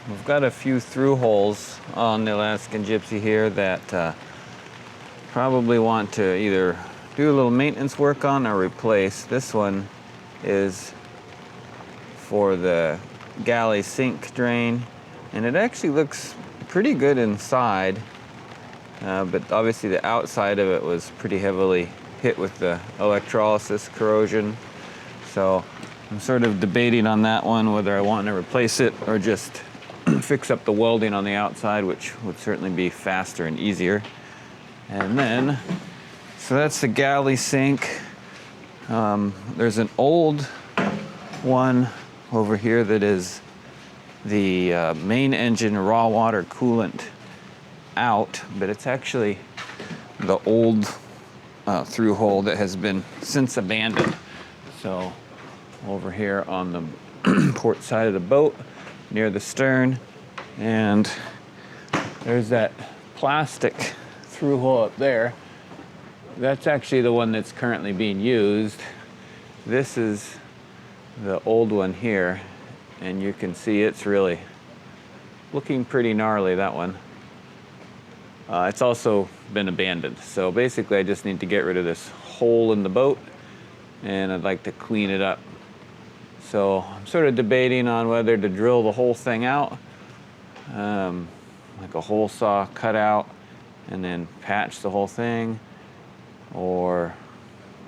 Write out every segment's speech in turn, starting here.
We've got a few through holes on the Alaskan Gypsy here that probably want to either do a little maintenance work on or replace. This one is for the galley sink drain, and it actually looks pretty good inside, but obviously the outside of it was pretty heavily hit with the electrolysis corrosion. So I'm sort of debating on that one whether I want to replace it or just fix up the welding on the outside, which would certainly be faster and easier. And then, so that's the galley sink. There's an old one over here that is the main engine raw water coolant out, but it's actually the old through hole that has been since abandoned. So over here on the port side of the boat near the stern, and there's that plastic through hole up there. That's actually the one that's currently being used. This is the old one here, and you can see it's really looking pretty gnarly, that one. It's also been abandoned. So basically I just need to get rid of this hole in the boat, and I'd like to clean it up. So I'm sort of debating on whether to drill the whole thing out, like a hole saw cutout, and then patch the whole thing, or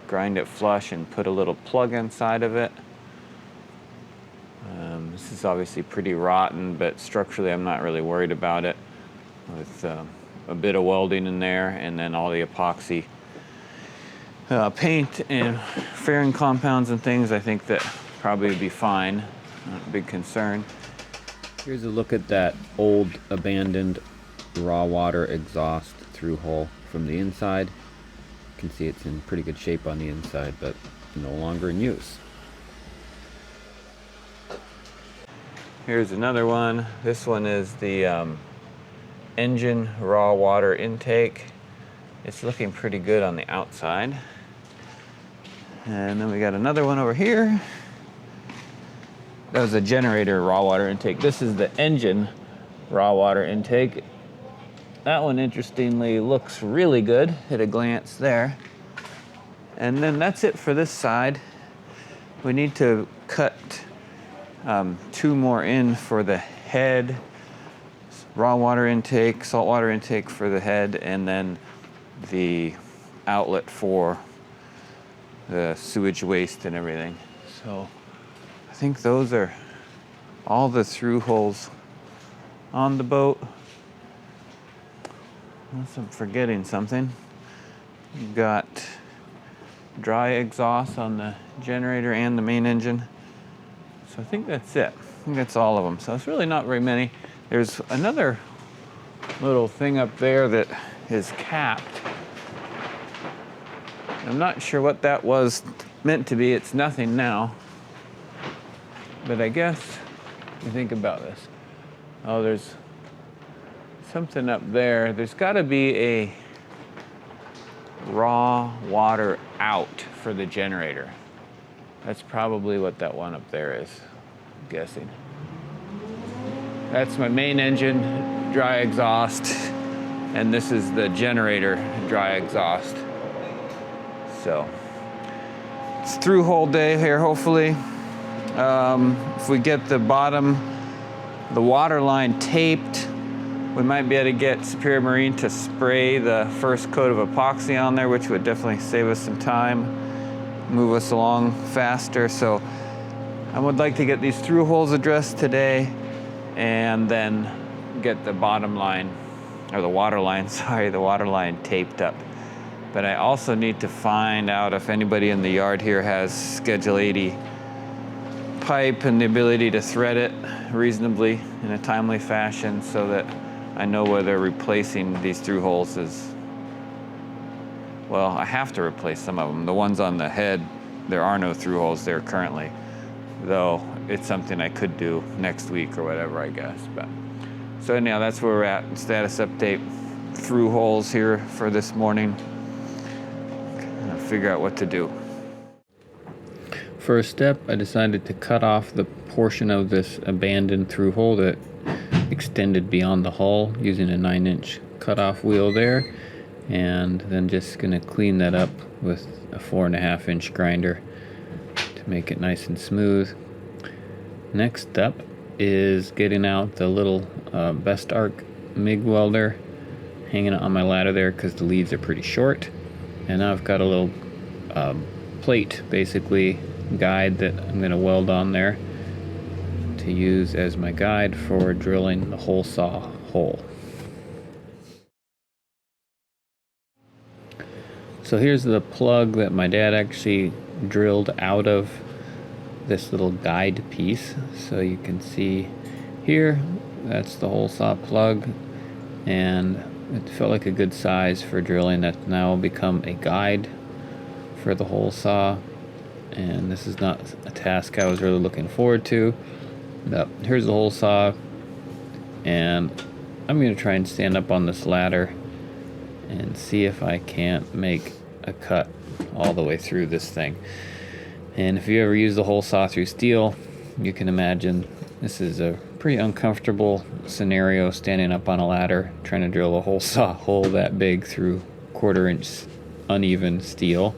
grind it flush and put a little plug inside of it. This is obviously pretty rotten, but structurally I'm not really worried about it. With a bit of welding in there, and then all the epoxy paint and fairing compounds and things, I think that probably would be fine. Not a big concern. Here's a look at that old abandoned raw water exhaust through hole from the inside. You can see it's in pretty good shape on the inside, but no longer in use. Here's another one. This one is the engine raw water intake. It's looking pretty good on the outside. And then we got another one over here. That was a generator raw water intake. This is the engine raw water intake. That one, interestingly, looks really good at a glance there. And then that's it for this side. We need to cut 2 more in for the head. Raw water intake, salt water intake for the head, and then the outlet for the sewage waste and everything. So I think those are all the through holes on the boat. Unless I'm forgetting something. You've got dry exhaust on the generator and the main engine. So I think that's it. I think that's all of them. So it's really not very many. There's another little thing up there that is capped. I'm not sure what that was meant to be. It's nothing now. But I guess, you think about this. Oh, there's something up there. There's got to be a raw water out for the generator. That's probably what that one up there is, I'm guessing. That's my main engine, dry exhaust, and this is the generator, dry exhaust. So, it's through hole day here, hopefully. If we get the bottom, the water line taped, we might be able to get Superior Marine to spray the first coat of epoxy on there, which would definitely save us some time, move us along faster. So I would like to get these through holes addressed today, and then get the bottom line, or the water line, sorry, the water line taped up. But I also need to find out if anybody in the yard here has Schedule 80 pipe and the ability to thread it reasonably in a timely fashion, so that I know whether replacing these through holes is, well, I have to replace some of them. The ones on the head, there are no through holes there currently, though it's something I could do next week or whatever, I guess. But so anyhow, that's where we're at. Status update, through holes here for this morning. I'll figure out what to do. First step, I decided to cut off the portion of this abandoned through hole that extended beyond the hull using a 9-inch cutoff wheel there, and then just gonna clean that up with a 4.5-inch grinder to make it nice and smooth. Next up is getting out the little Best Arc MIG welder, hanging it on my ladder there because the leads are pretty short. And now I've got a little plate, basically guide, that I'm going to weld on there to use as my guide for drilling the hole saw hole. So here's the plug that my dad actually drilled out of this little guide piece. So you can see here, that's the hole saw plug, and it felt like a good size for drilling. That now will become a guide for the hole saw, and this is not a task I was really looking forward to. But here's the hole saw, and I'm going to try and stand up on this ladder and see if I can't make a cut all the way through this thing. And if you ever use the hole saw through steel, you can imagine this is a pretty uncomfortable scenario, standing up on a ladder trying to drill a hole saw hole that big through 1/4-inch uneven steel,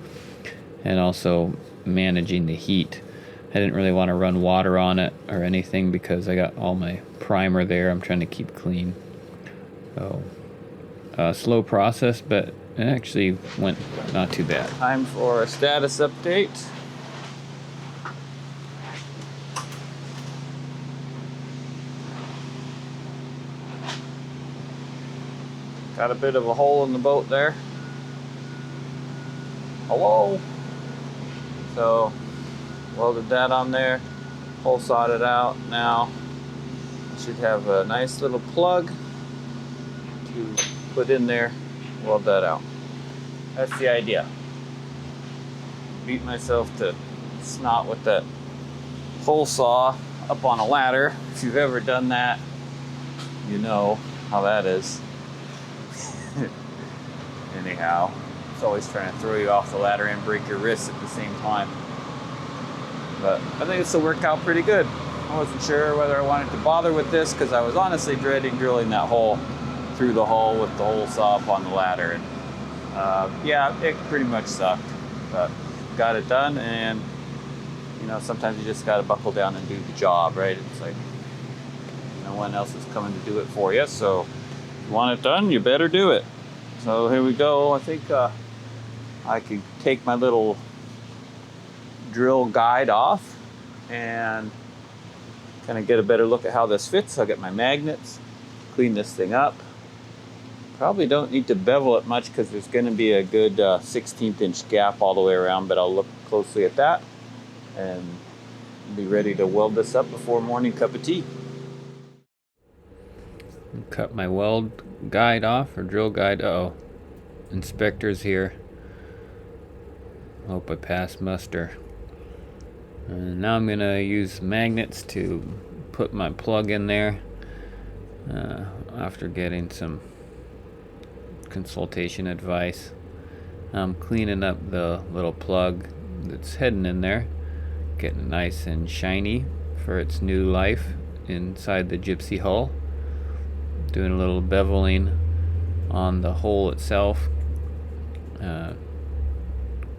and also managing the heat. I didn't really want to run water on it or anything because I got all my primer there. I'm trying to keep clean. So slow process, but it actually went not too bad. Time for a status update. Got a bit of a hole in the boat there. Hello. So welded that on there, hole sawed it out. Now I should have a nice little plug to put in there, weld that out. That's the idea. Beat myself to snot with that hole saw up on a ladder. If you've ever done that, you know how that is. Anyhow, it's always trying to throw you off the ladder and break your wrists at the same time. But I think this will work out pretty good. I wasn't sure whether I wanted to bother with this because I was honestly dreading drilling that hole through the hull with the hole saw up on the ladder. And yeah, it pretty much sucked, but got it done. And you know, sometimes you just got to buckle down and do the job, right? It's like no one else is coming to do it for you, so if you want it done, you better do it. So here we go. I think I could take my little drill guide off and kind of get a better look at how this fits. I'll get my magnets, clean this thing up. Probably don't need to bevel it much because there's going to be a good 1/16 inch gap all the way around, but I'll look closely at that and be ready to weld this up before morning cup of tea. Cut my weld guide off, or drill guide. Uh-oh, inspector's here. Hope I pass muster. And now I'm gonna use magnets to put my plug in there after getting some consultation advice. I'm cleaning up the little plug that's heading in there, getting it nice and shiny for its new life inside the Gypsy hull. Doing a little beveling on the hole itself,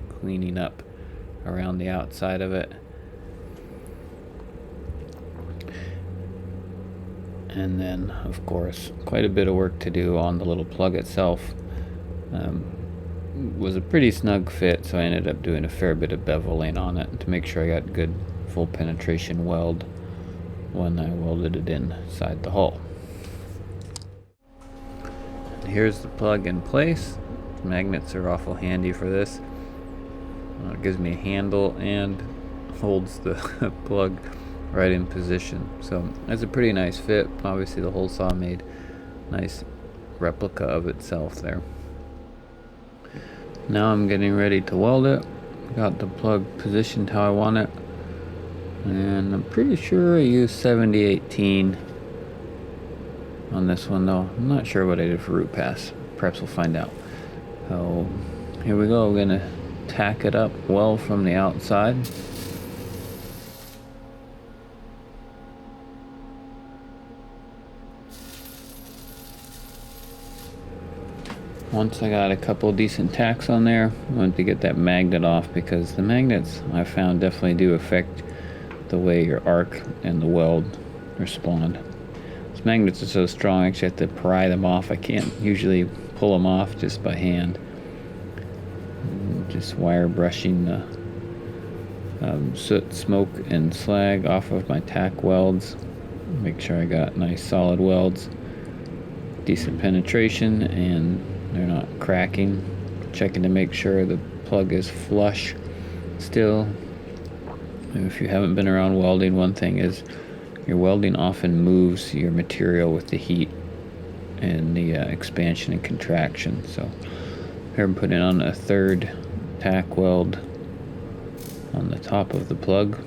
cleaning up around the outside of it. And then, of course, quite a bit of work to do on the little plug itself. Was a pretty snug fit, so I ended up doing a fair bit of beveling on it to make sure I got good full penetration weld when I welded it inside the hull. Here's the plug in place. Magnets are awful handy for this. It gives me a handle and holds the plug right in position. So it's a pretty nice fit. Obviously the hole saw made a nice replica of itself there. Now I'm getting ready to weld it. Got the plug positioned how I want it. And I'm pretty sure I used 7018 on this one though. I'm not sure what I did for root pass. Perhaps we'll find out. So here we go. We're gonna tack it up well from the outside. once I got a couple decent tacks on there, I wanted to get that magnet off, because the magnets I found definitely do affect the way your arc and the weld respond. These magnets are so strong, I actually have to pry them off. I can't usually pull them off just by hand. Just wire brushing the soot, smoke, and slag off of my tack welds. Make sure I got nice solid welds, decent penetration, and they're not cracking. Checking to make sure the plug is flush still. If you haven't been around welding, one thing is your welding often moves your material with the heat and the expansion and contraction. So here I'm putting on a third tack weld on the top of the plug.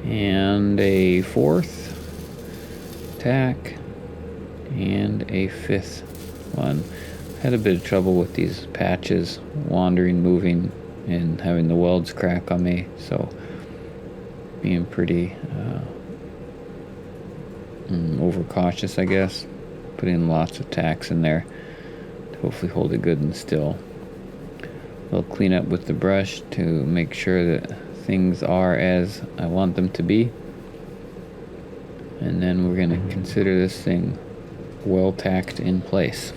And a fourth tack and a fifth one. Had a bit of trouble with these patches wandering, moving, and having the welds crack on me, so being pretty overcautious, I guess. Putting lots of tacks in there to hopefully hold it good and still. I'll clean up with the brush to make sure that things are as I want them to be, and then we're going to consider this thing well tacked in place.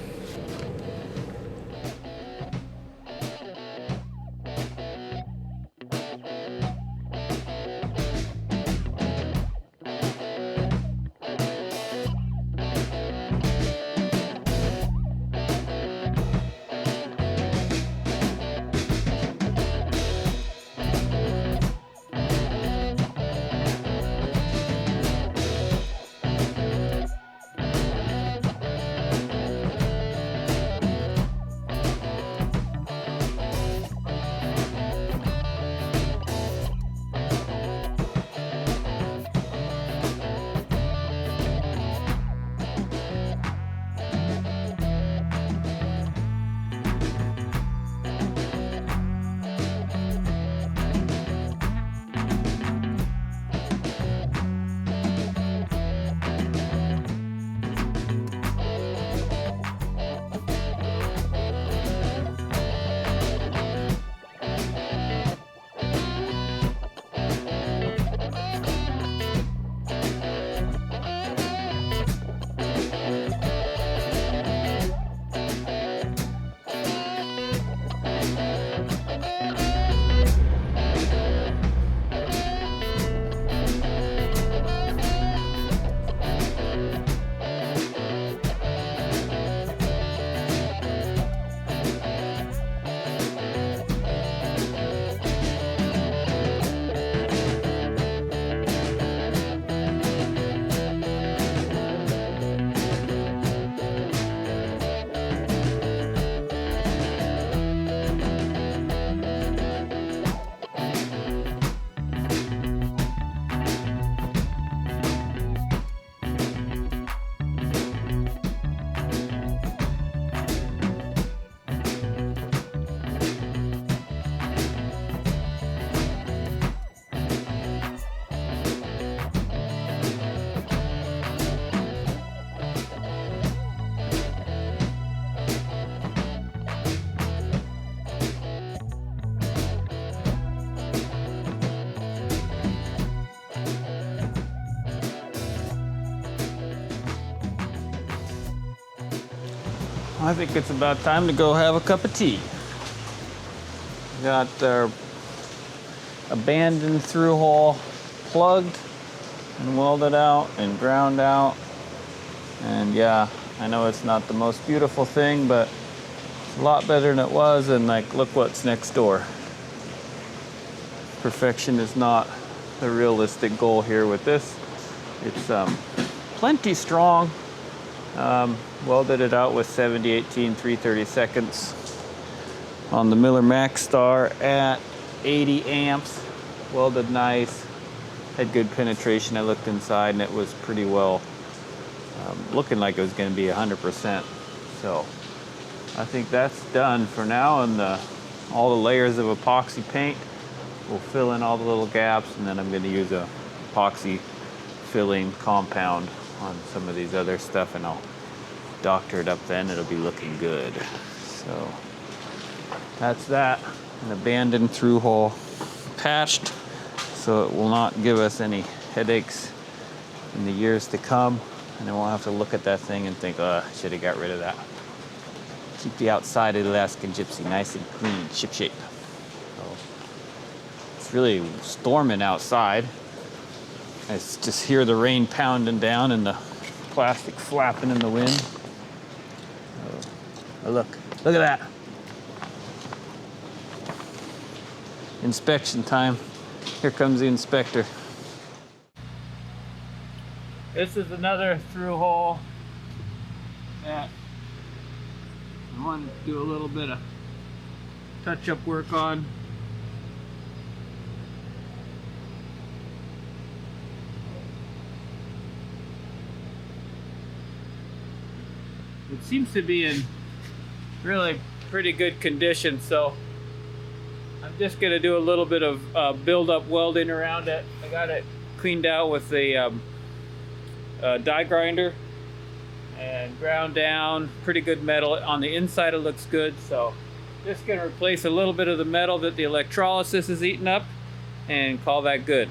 I think it's about time to go have a cup of tea. Got our abandoned through hole plugged and welded out and ground out. And yeah, I know it's not the most beautiful thing, but it's a lot better than it was. And like, look what's next door. Perfection is not the realistic goal here with this. It's plenty strong. Welded it out with 7018 3/32 on the Miller Max Star at 80 amps. Welded nice, had good penetration. I looked inside and it was pretty well looking like it was going to be 100%. So I think that's done for now, and all the layers of epoxy paint will fill in all the little gaps, and then I'm going to use a epoxy filling compound on some of these other stuff, and I'll doctor it up then. It'll be looking good. So that's that. An abandoned through hole patched so it will not give us any headaches in the years to come, and then we'll have to look at that thing and think, oh, I should have got rid of that. Keep the outside of the Alaskan Gypsy nice and clean, shipshape. So it's really storming outside. I just hear the rain pounding down and the plastic flapping in the wind. Oh, look at that. Inspection time. Here comes the inspector. This is another through hole that I wanted to do a little bit of touch-up work on. It seems to be in really pretty good condition, so I'm just going to do a little bit of build-up welding around it. I got it cleaned out with the die grinder and ground down. Pretty good metal. On the inside it looks good, so just going to replace a little bit of the metal that the electrolysis is eating up and call that good.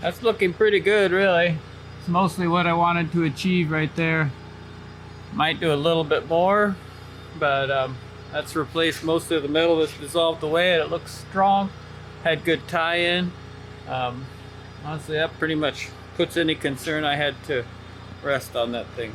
That's looking pretty good, really. It's mostly what I wanted to achieve right there. Might do a little bit more, but that's replaced most of the metal that's dissolved away, and it looks strong. Had good tie-in. Honestly, that pretty much puts any concern I had to rest on that thing.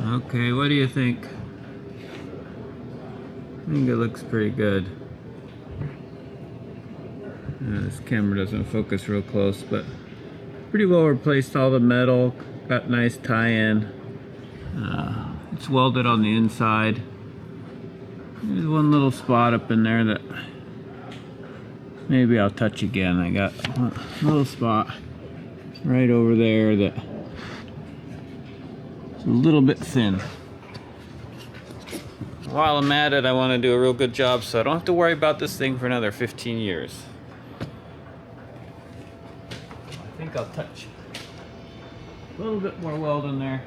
Okay, what do you think? I think it looks pretty good. This camera doesn't focus real close, but pretty well replaced all the metal. Got nice tie-in. It's welded on the inside. There's one little spot up in there that maybe I'll touch again. I got a little spot right over there that a little bit thin. While I'm at it, I want to do a real good job so I don't have to worry about this thing for another 15 years. I think I'll touch a little bit more weld in there.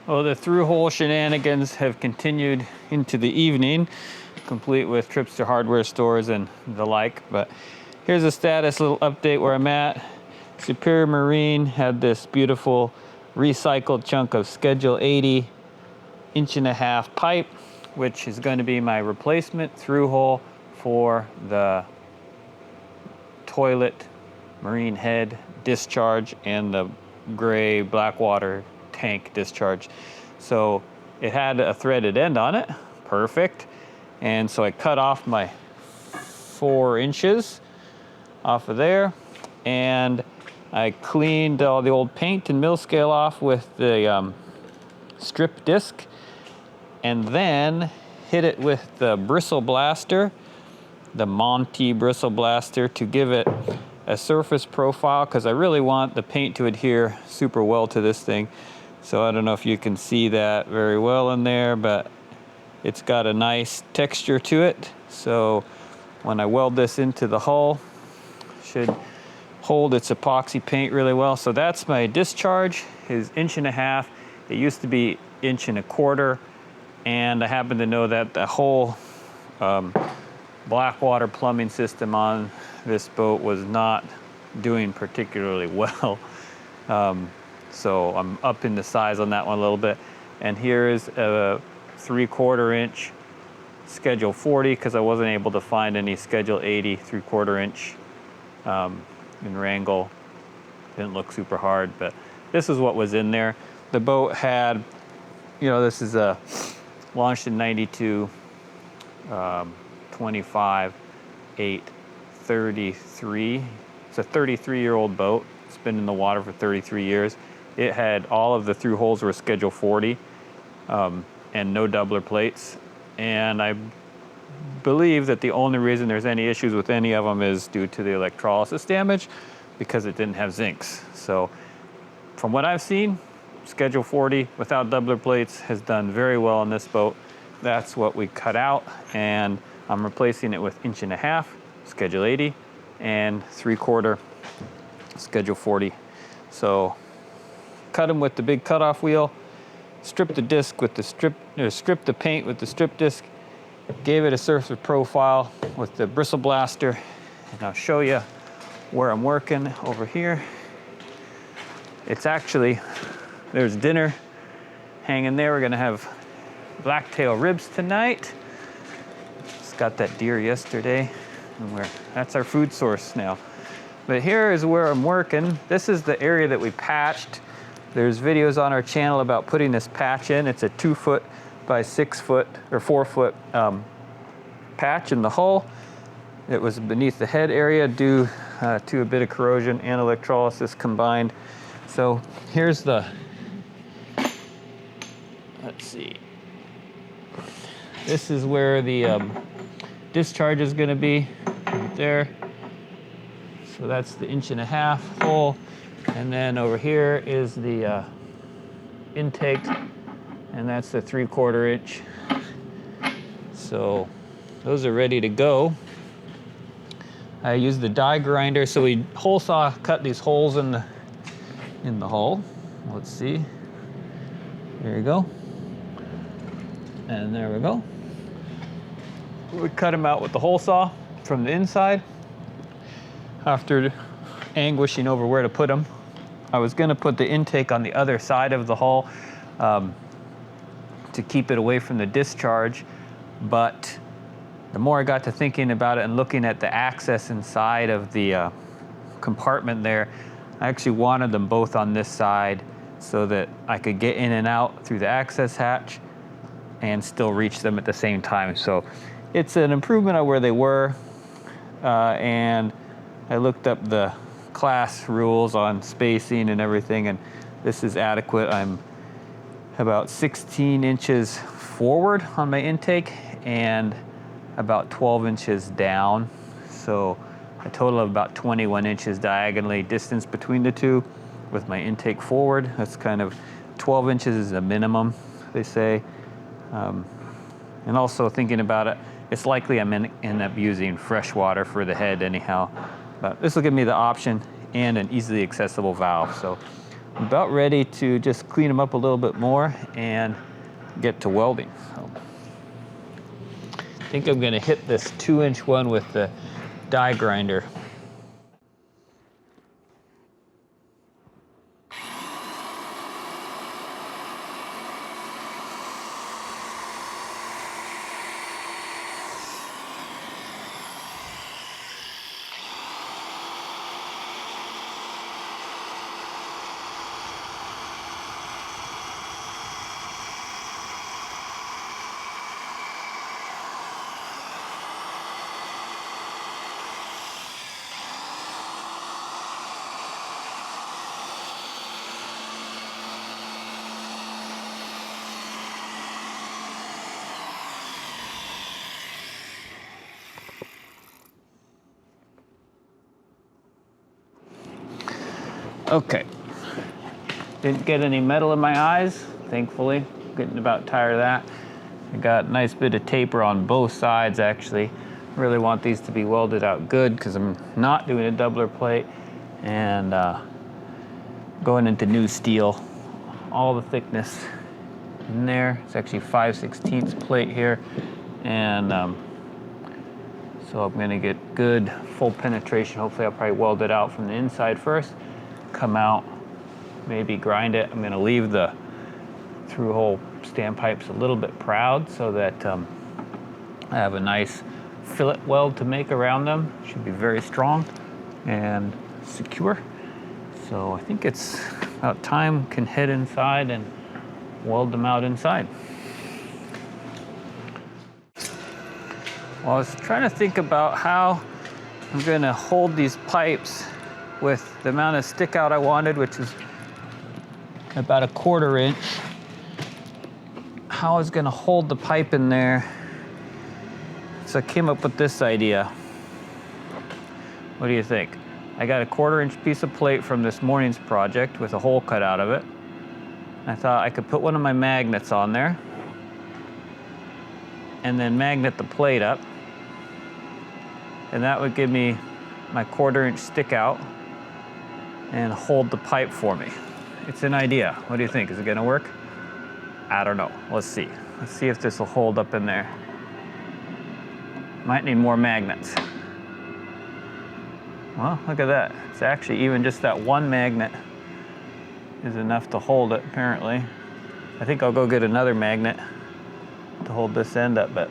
Well, the through-hole shenanigans have continued into the evening, complete with trips to hardware stores and the like. But here's a status little update where I'm at. Superior Marine had this beautiful recycled chunk of Schedule 80 1.5-inch pipe, which is going to be my replacement through-hole for the toilet, marine head discharge, and the gray Blackwater tank discharge. So it had a threaded end on it, perfect. And so I cut off my 4 inches off of there, and I cleaned all the old paint and mill scale off with the strip disc, and then hit it with the bristle blaster, the Monty bristle blaster, to give it a surface profile, because I really want the paint to adhere super well to this thing. So I don't know if you can see that very well in there, but it's got a nice texture to it. So when I weld this into the hull, it should hold its epoxy paint really well. So that's my discharge, is 1.5 inches. It used to be 1.25 inches, and I happen to know that the whole Blackwater plumbing system on this boat was not doing particularly well. So I'm upping the size on that one a little bit. And here is a 3/4 inch Schedule 40, because I wasn't able to find any Schedule 80 3/4 inch in Wrangell. Didn't look super hard, but this is what was in there. The boat had, you know, this is a launched in 92, 25, 8, 33. It's a 33-year-old boat. It's been in the water for 33 years. It had all of the through holes were Schedule 40 and no doubler plates. And I believe that the only reason there's any issues with any of them is due to the electrolysis damage, because it didn't have zincs. So from what I've seen, Schedule 40 without doubler plates has done very well on this boat. That's what we cut out, and I'm replacing it with 1.5 inch Schedule 80 and 3/4 Schedule 40. So cut them with the big cutoff wheel, strip the disc with the strip the paint with the strip disc, gave it a surface profile with the bristle blaster, and I'll show you where I'm working over here. It's actually, there's dinner hanging there. We're gonna have blacktail ribs tonight. Just got that deer yesterday, and that's our food source now. But here is where I'm working. This is the area that we patched. There's videos on our channel about putting this patch in. It's a 2 by 6 or 4 patch in the hull. It was beneath the head area due to a bit of corrosion and electrolysis combined. So here's the, let's see. This is where the discharge is going to be, right there. So that's the 1.5 inch hole. And then over here is the intake, and that's the 3/4 inch. So those are ready to go. I used the die grinder, so we hole saw cut these holes in the hull. Let's see. There you go. And there we go. We cut them out with the hole saw from the inside. after anguishing over where to put them. I was going to put the intake on the other side of the hull to keep it away from the discharge, but the more I got to thinking about it and looking at the access inside of the compartment there, I actually wanted them both on this side so that I could get in and out through the access hatch and still reach them at the same time. So it's an improvement on where they were, and I looked up the class rules on spacing and everything, and this is adequate. I'm about 16 inches forward on my intake and about 12 inches down, so a total of about 21 inches diagonally distance between the two with my intake forward. That's kind of 12 inches is a minimum, they say. And also thinking about it, it's likely I'm gonna end up using fresh water for the head anyhow, but this will give me the option and an easily accessible valve. So I'm about ready to just clean them up a little bit more and get to welding. So I think I'm gonna hit this 2-inch one with the die grinder. Okay, didn't get any metal in my eyes, thankfully. Getting about tired of that. I got a nice bit of taper on both sides, actually. Really want these to be welded out good because I'm not doing a doubler plate and going into new steel. All the thickness in there. It's actually 5/16 plate here, and so I'm gonna get good full penetration. Hopefully I'll probably weld it out from the inside first, come out, maybe grind it. I'm gonna leave the through hole standpipes a little bit proud so that I have a nice fillet weld to make around them. Should be very strong and secure. So I think it's about time can head inside and weld them out inside. Well, I was trying to think about how I'm gonna hold these pipes with the amount of stick out I wanted, which is about 1/4 inch. How I was gonna hold the pipe in there. So I came up with this idea. What do you think? I got a 1/4 inch piece of plate from this morning's project with a hole cut out of it. I thought I could put one of my magnets on there and then magnet the plate up. And that would give me my 1/4 inch stick out and hold the pipe for me. It's an idea. What do you think? Is it gonna work? I don't know. Let's see. Let's see if this will hold up in there. Might need more magnets. Well, look at that. It's actually even just that one magnet is enough to hold it, apparently. I think I'll go get another magnet to hold this end up, but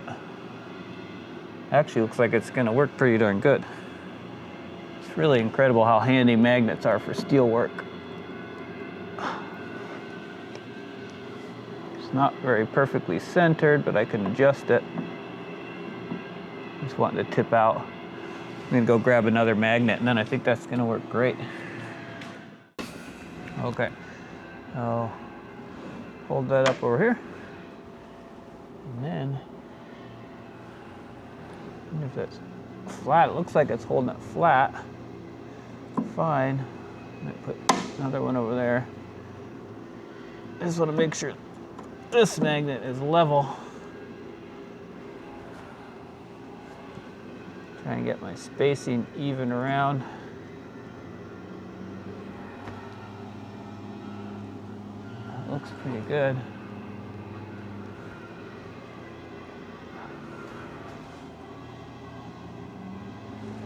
actually looks like it's gonna work pretty darn good. It's really incredible how handy magnets are for steel work. It's not very perfectly centered, but I can adjust it. Just wanting to tip out. I'm gonna go grab another magnet, and then I think that's gonna work great. Okay, I'll hold that up over here. And then, I wonder if that's flat. It looks like it's holding it flat. Fine. I'm gonna put another one over there. I just wanna make sure this magnet is level. Try and get my spacing even around. That looks pretty good.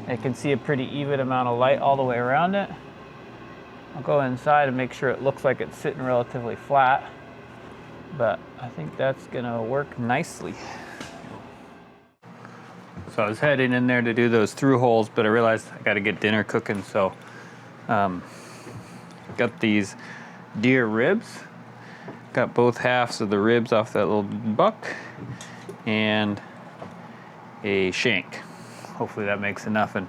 I can see a pretty even amount of light all the way around it. I'll go inside and make sure it looks like it's sitting relatively flat, but I think that's gonna work nicely. So I was heading in there to do those through holes, but I realized I gotta get dinner cooking, so got these deer ribs. Got both halves of the ribs off that little buck and a shank. Hopefully that makes enough. And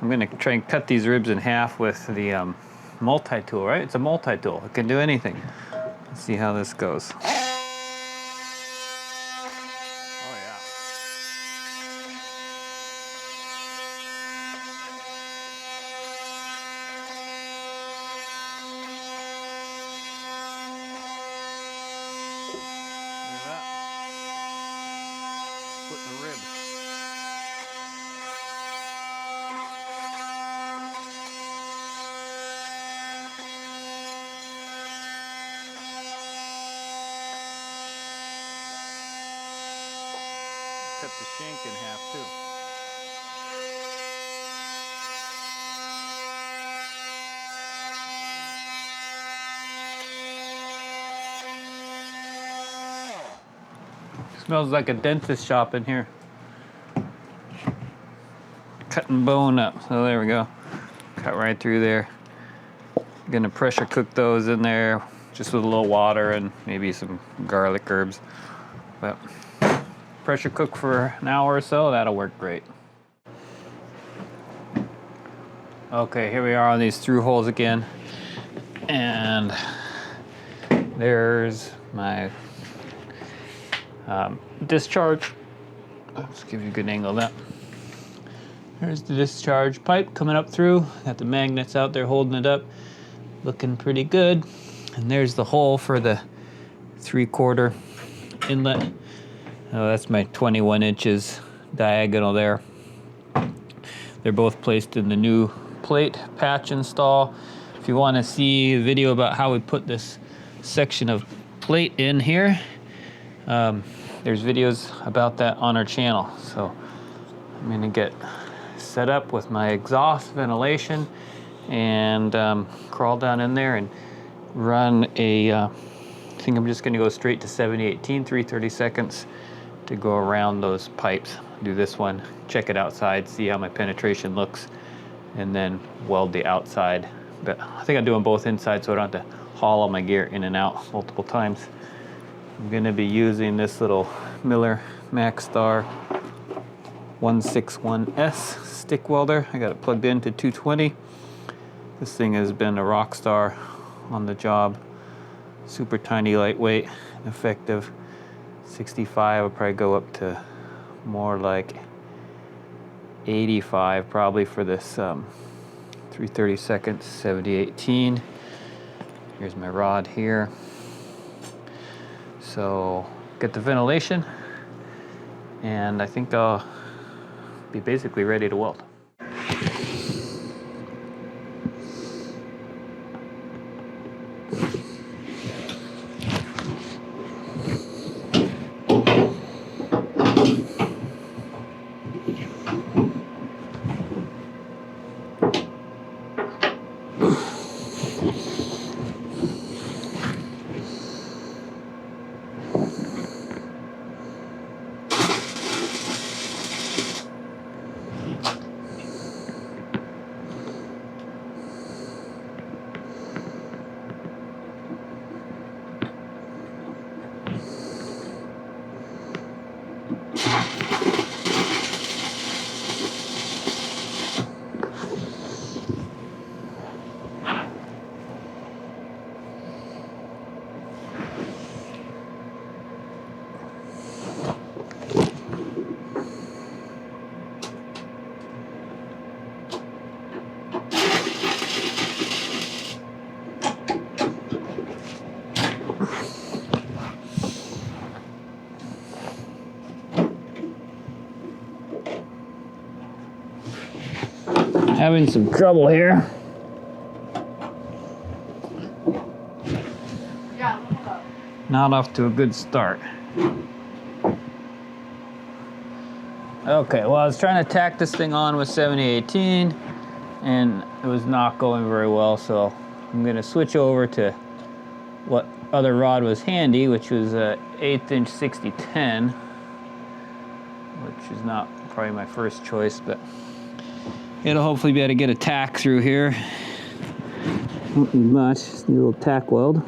I'm gonna try and cut these ribs in half with the multi-tool, right? It's a multi-tool, it can do anything. Let's see how this goes. Cut the shank in half too. Smells like a dentist shop in here. Cutting bone up. So there we go. Cut right through there. I'm gonna pressure cook those in there just with a little water and maybe some garlic herbs. But pressure cook for an hour or so, that'll work great. Okay, here we are on these through holes again. And there's my discharge. Let's give you a good angle of that. There's the discharge pipe coming up through. Got the magnets out there holding it up. Looking pretty good. And there's the hole for the 3/4 inlet. Oh, that's my 21 inches diagonal there. They're both placed in the new plate patch install. If you want to see a video about how we put this section of plate in here, there's videos about that on our channel. So I'm gonna get set up with my exhaust ventilation and crawl down in there and run a, I think I'm just gonna go straight to 70/18, 3/30 seconds to go around those pipes. Do this one, check it outside, see how my penetration looks, and then weld the outside. But I think I'm doing both inside so I don't have to haul all my gear in and out multiple times. I'm gonna be using this little Miller MaxStar 161S stick welder. I got it plugged into 220. This thing has been a rock star on the job. Super tiny, lightweight, effective. 65, I'll probably go up to more like 85 probably for this 3/30 seconds, 70/18. Here's my rod here. So get the ventilation and I think I'll be basically ready to weld. Having some trouble here. Not off to a good start. Okay, well, I was trying to tack this thing on with 7018 and it was not going very well, so I'm gonna switch over to what other rod was handy, which was a 1/8 inch 6010, which is not probably my first choice, but it'll hopefully be able to get a tack through here. Don't need much, just need a little tack weld.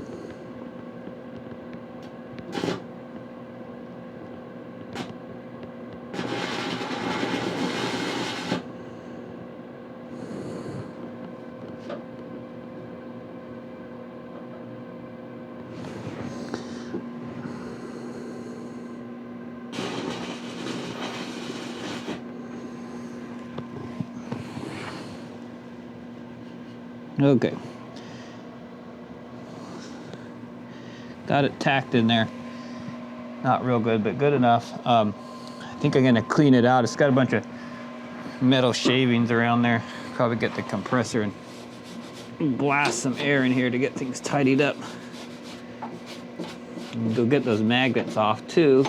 Okay. Got it tacked in there. Not real good, but good enough. I think I'm gonna clean it out. It's got a bunch of metal shavings around there. Probably get the compressor and blast some air in here to get things tidied up. And go get those magnets off too,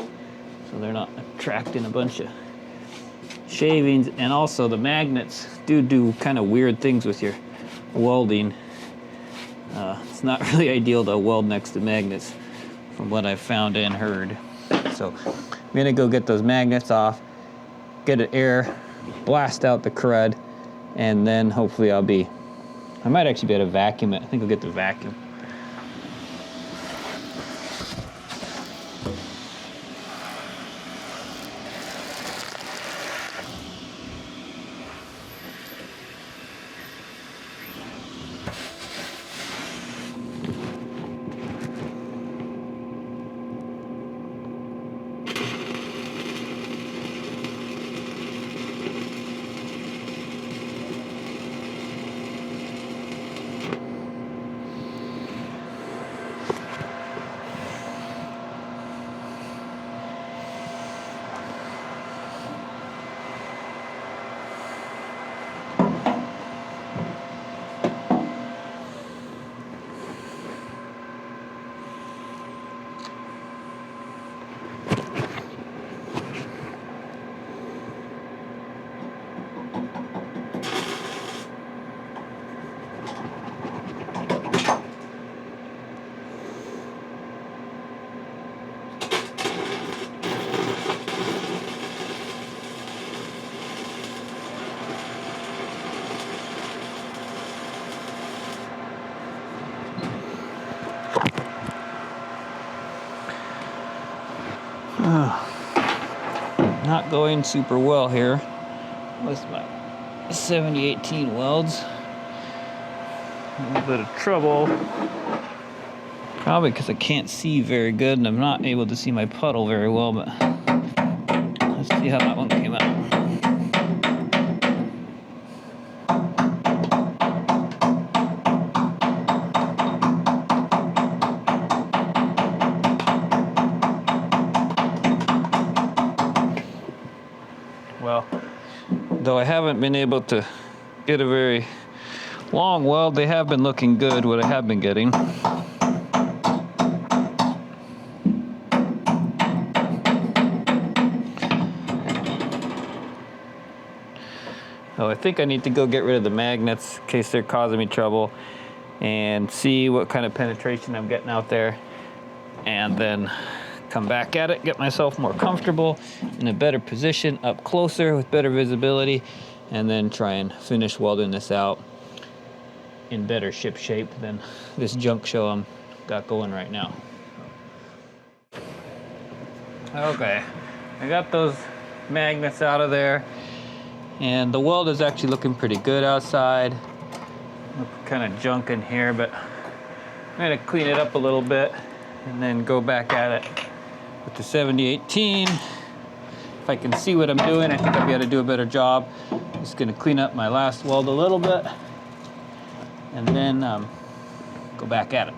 so they're not attracting a bunch of shavings. And also the magnets do kind of weird things with your welding. It's not really ideal to weld next to magnets from what I've found and heard. So I'm gonna go get those magnets off, get it air, blast out the crud, and then hopefully I might actually be able to vacuum it. I think I'll get the vacuum. Not going super well here with my 7018 welds. A little bit of trouble. Probably because I can't see very good and I'm not able to see my puddle very well, but let's see how that one came out. Well, though I haven't been able to get a very long weld, they have been looking good, what I have been getting. So I think I need to go get rid of the magnets in case they're causing me trouble and see what kind of penetration I'm getting out there, and then come back at it, get myself more comfortable in a better position up closer with better visibility, and then try and finish welding this out in better ship shape than this junk show I'm got going right now. Okay, I got those magnets out of there, and the weld is actually looking pretty good outside. Look kind of junk in here, but I'm gonna clean it up a little bit and then go back at it with the 7018. If I can see what I'm doing, I think I'll be able to do a better job. Just gonna clean up my last weld a little bit and then go back at it.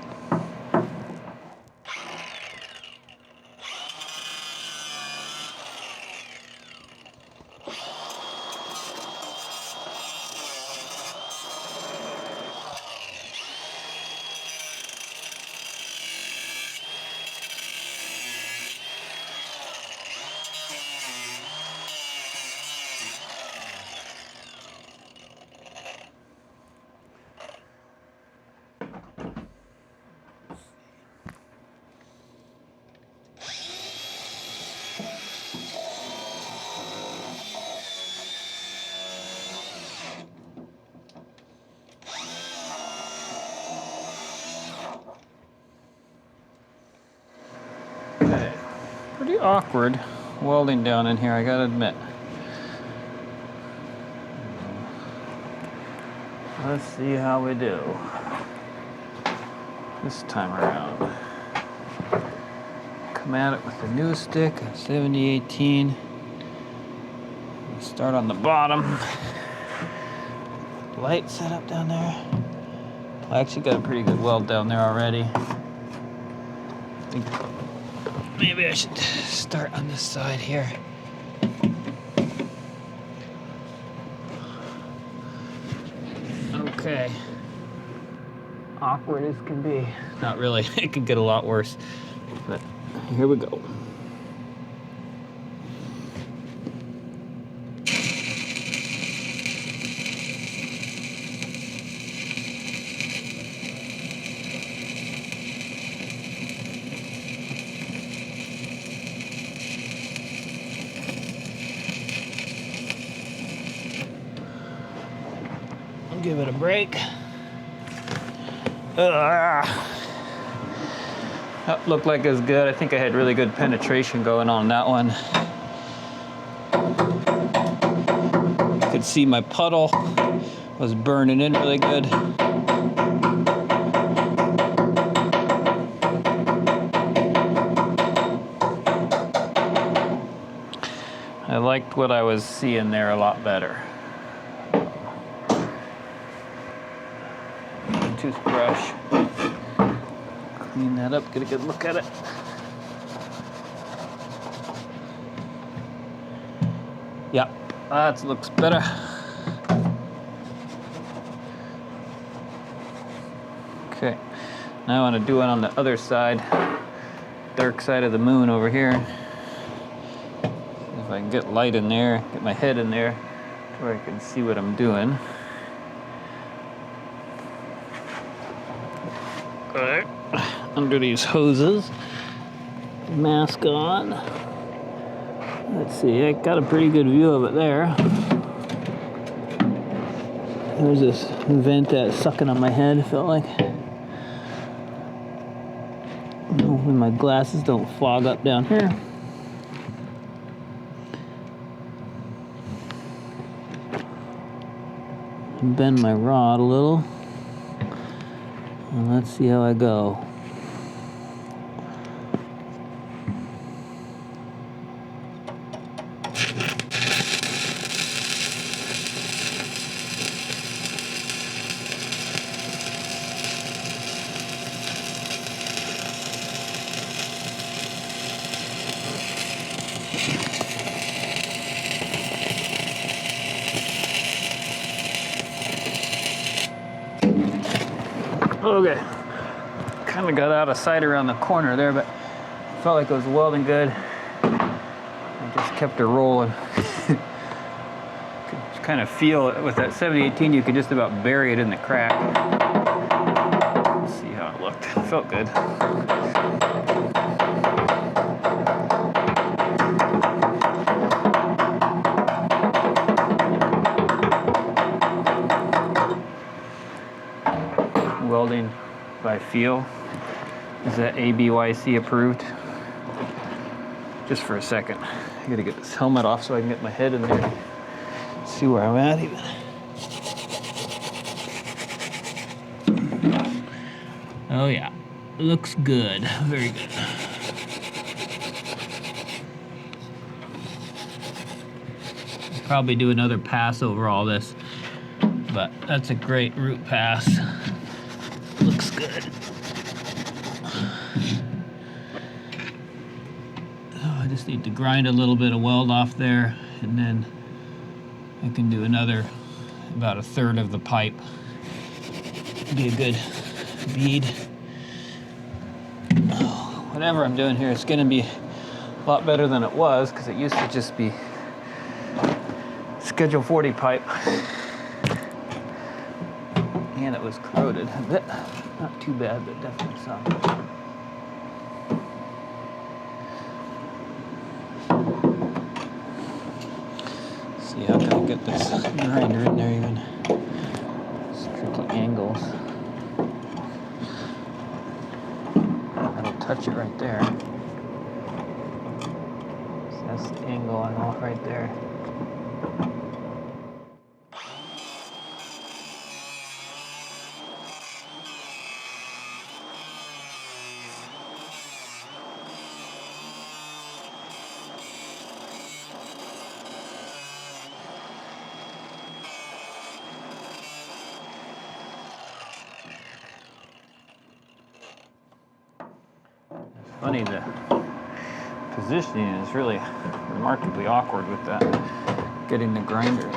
awkward welding down in here, I gotta admit. Let's see how we do this time around. Come at it with the new stick, 7018. Start on the bottom. Light set up down there. I actually got a pretty good weld down there already. I think maybe I should start on this side here. Okay. Awkward as can be. Not really. It could get a lot worse. But here we go. Give it a break. That looked like it was good. I think I had really good penetration going on that one. You could see my puddle was burning in really good. I liked what I was seeing there a lot better. Toothbrush. Clean that up, get a good look at it. Yep, that looks better. Okay, now I want to do it on the other side, dark side of the moon over here. If I can get light in there, get my head in there, where I can see what I'm doing. Alright, under these hoses, mask on. Let's see, I got a pretty good view of it there. There's this vent that's sucking on my head, it felt like. Hopefully my glasses don't fog up down here. Bend my rod a little. And let's see how I go. Okay, kind of got out of sight around the corner there, but felt like it was welding good. I just kept her rolling. Could kind of feel it with that 7018. You could just about bury it in the crack. Let's see how it looked. It felt good. Welding by feel. Is that ABYC approved? Just for a second. I gotta get this helmet off so I can get my head in there. See where I'm at even. Oh yeah, looks good, very good. I'll probably do another pass over all this, but that's a great root pass. Looks good. Oh, I just need to grind a little bit of weld off there, and then I can do another, about a third of the pipe. Be a good bead. Oh, whatever I'm doing here, it's gonna be a lot better than it was, because it used to just be Schedule 40 pipe. And it was corroded a bit. Not too bad, but definitely some. See, how can I get this grinder in there even? It's tricky angles. That'll touch it right there. this angle I want right there. Funny, the positioning is really remarkably awkward with that, getting the grinder.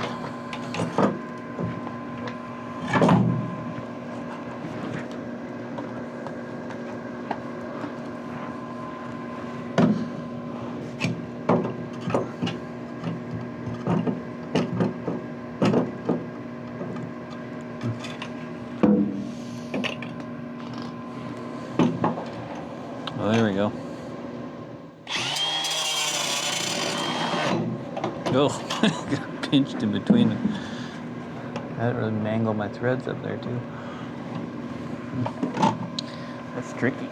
Well, there we go. Oh, got pinched in between them. That really mangled my threads up there too. That's tricky.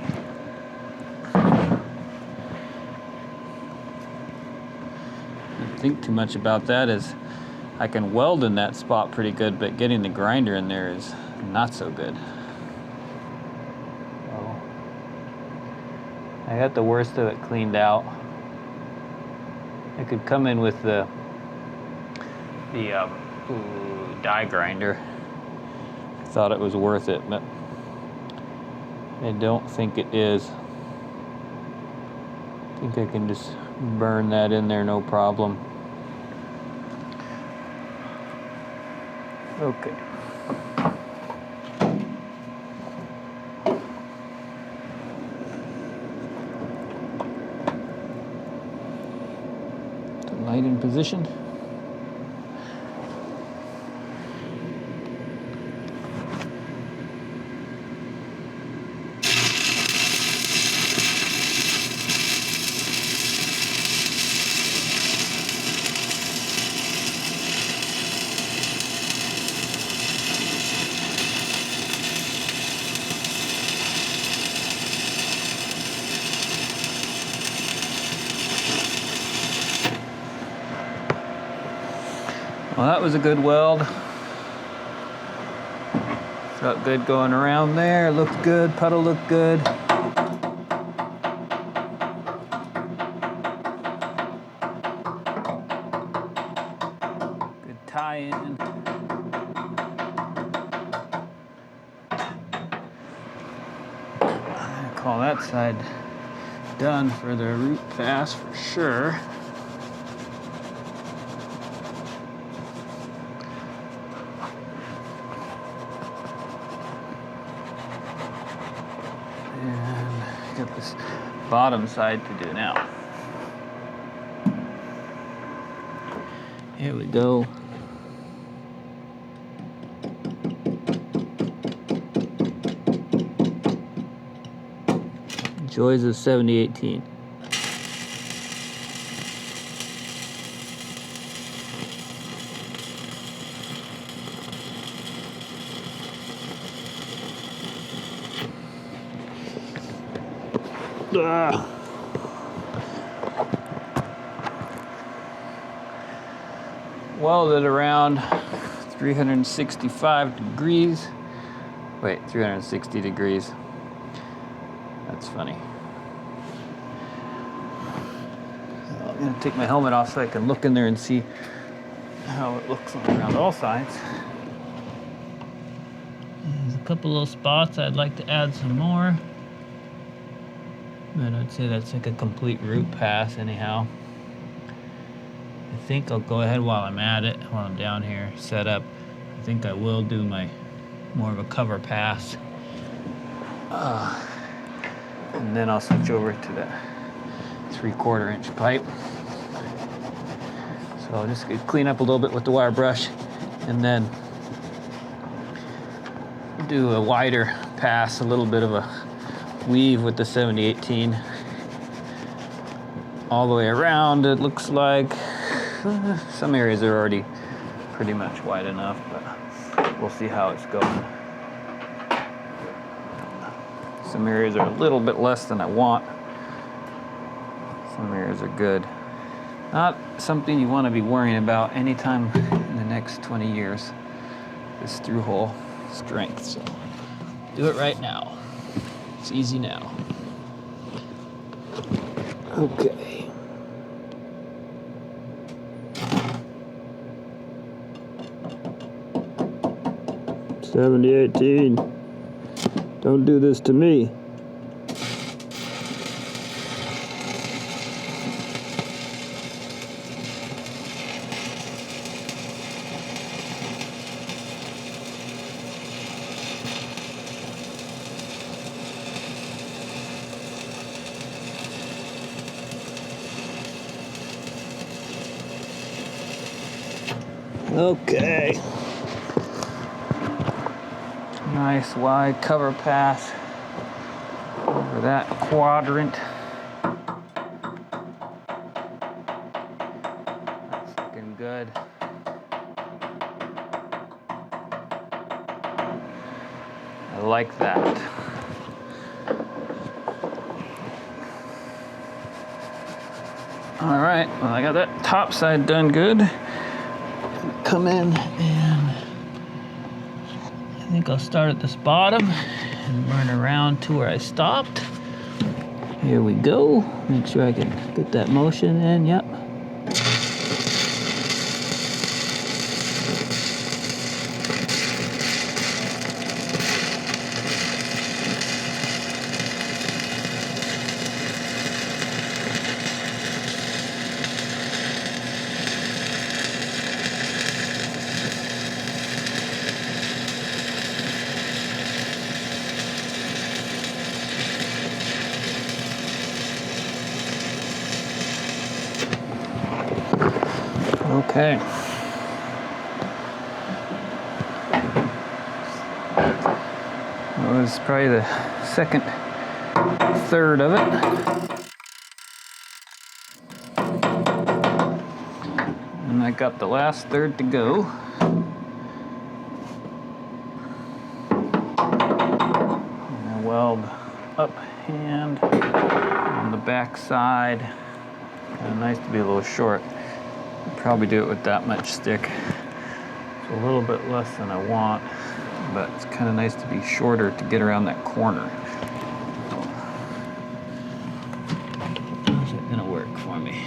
Don't think too much about that. Is I can weld in that spot pretty good, but getting the grinder in there is not so good. I got the worst of it cleaned out. I could come in with the die grinder. I thought it was worth it, but I don't think it is. I think I can just burn that in there, no problem. Okay. Light in position. Well, that was a good weld. Felt good going around there. Looked good. Puddle looked good. Good tie-in. I'm gonna call that side done for the root pass for sure. Got this bottom side to do now. Here we go. Joys of 7018. Welded around 365 degrees. Wait, 360 degrees. That's funny. I'm gonna take my helmet off so I can look in there and see how it looks around all sides. There's a couple little spots I'd like to add some more. And I'd say that's like a complete root pass anyhow. I think I'll go ahead while I'm at it, while I'm down here set up. I think I will do my more of a cover pass. And then I'll switch over to the 3/4 inch pipe. So I'll just clean up a little bit with the wire brush and then do a wider pass, a little bit of a weave with the 7018 all the way around. It looks like some areas are already pretty much wide enough, but we'll see how it's going. Some areas are a little bit less than I want. Some areas are good. Not something you want to be worrying about anytime in the next 20 years, this through hole strength. So do it right now. It's easy now. Okay. $70.18. Don't do this to me. Okay. Nice wide cover path over that quadrant. That's looking good. I like that. All right, well, I got that top side done good. Come in and I think I'll start at this bottom and run around to where I stopped. Here we go. Make sure I can get that motion in. Yep. Okay. That was probably the second third of it. And I got the last third to go. And I weld up hand on the back side. Kind of nice to be a little short. Probably do it with that much stick. It's a little bit less than I want, but it's kind of nice to be shorter to get around that corner. Is it gonna work for me?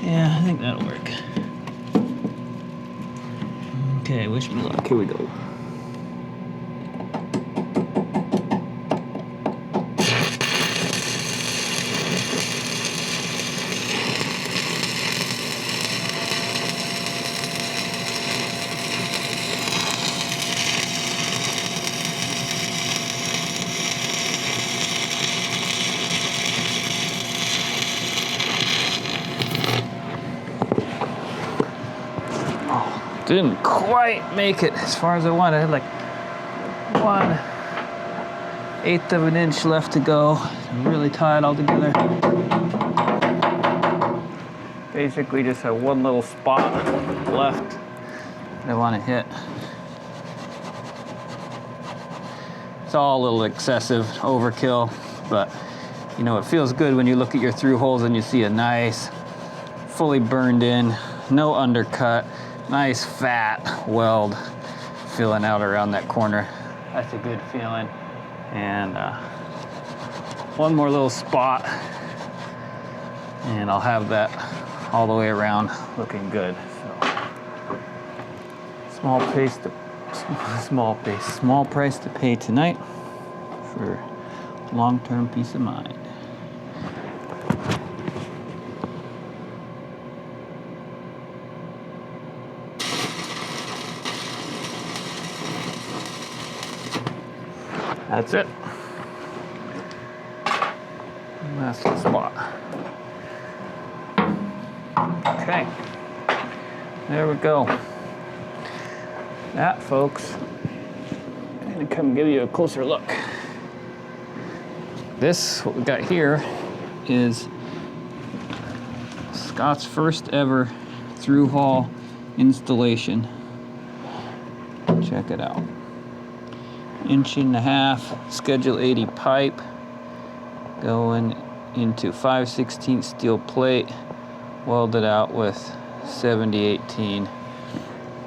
Yeah, I think that'll work. Okay, wish me luck. Here we go. Didn't quite make it as far as I wanted. I had like 1/8 of an inch left to go. I'm really tied all together. Basically just have one little spot left that I want to hit. It's all a little excessive, overkill, but you know, it feels good when you look at your through holes and you see a nice, fully burned in, no undercut, nice fat weld filling out around that corner. That's a good feeling. And one more little spot and I'll have that all the way around looking good. So small price to pay tonight for long-term peace of mind. That's it. Last spot. Okay. There we go. That, folks, I'm gonna come give you a closer look. This, what we got here, is Scott's first ever through haul installation. Check it out. 1.5 inch schedule 80 pipe going into 5/16 steel plate welded out with 7018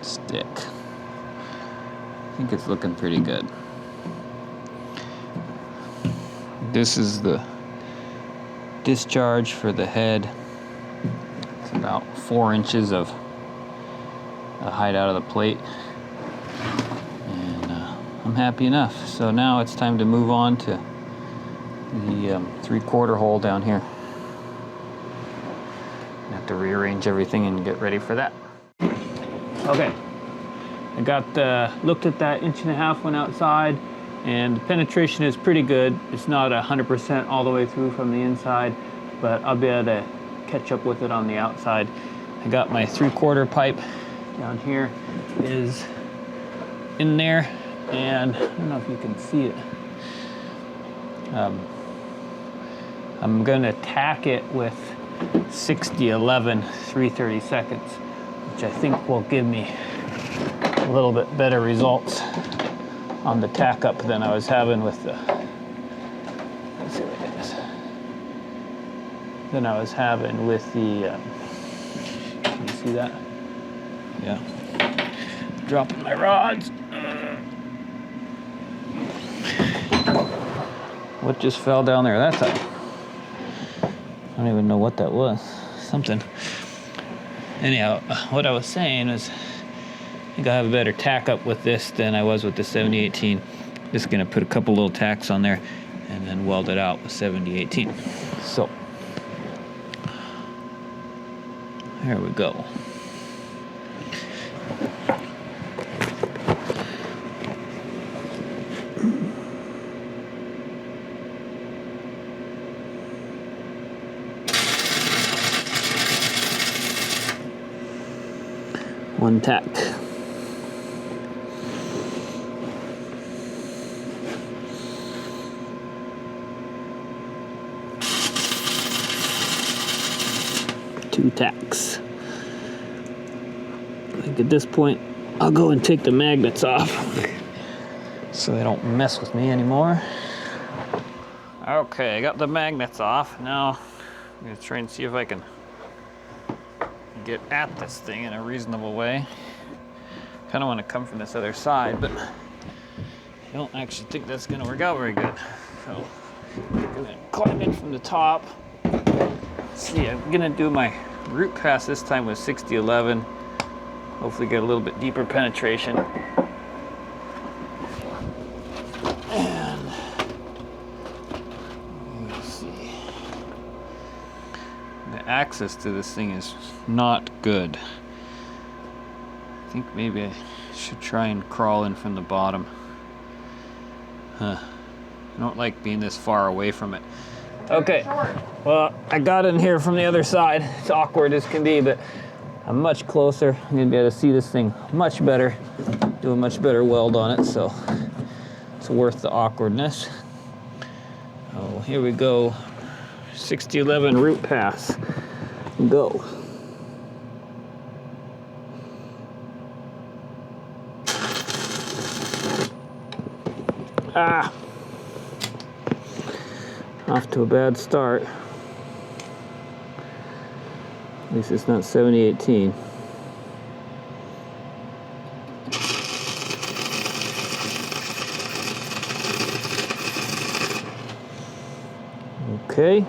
stick. I think it's looking pretty good. This is the discharge for the head. It's about 4 inches of the height out of the plate. And I'm happy enough. So now it's time to move on to the 3/4 hole down here. I have to rearrange everything and get ready for that. Okay, I got looked at that 1.5 inch one outside, and the penetration is pretty good. It's not 100% all the way through from the inside, but I'll be able to catch up with it on the outside. I got my 3/4 pipe down here is in there, and I don't know if you can see it. I'm gonna tack it with 6011 3/32, which I think will give me a little bit better results on the tack up than I was having with the, let's see what it is, than I was having with the, can you see that? Yeah. Dropping my rods. What just fell down there that time? I don't even know what that was. Something. Anyhow, what I was saying is, I think I have a better tack up with this than I was with the 7018. Just gonna put a couple little tacks on there and then weld it out with 7018. So, there we go. One tack. Two tacks. I think at this point I'll go and take the magnets off so they don't mess with me anymore. Okay, I got the magnets off. Now I'm gonna try and see if I can get at this thing in a reasonable way. Kind of want to come from this other side, but I don't actually think that's going to work out very good. So I'm going to climb in from the top. Let's see, I'm going to do my root pass this time with 6011. Hopefully get a little bit deeper penetration. And let's see. The access to this thing is not good. I think maybe I should try and crawl in from the bottom. I don't like being this far away from it. Okay, well, I got in here from the other side. It's awkward as can be, but I'm much closer. I'm gonna be able to see this thing much better, do a much better weld on it, so it's worth the awkwardness. Oh, here we go. 6011 root pass. Go. Ah! Off to a bad start. At least it's not 7018. Okay.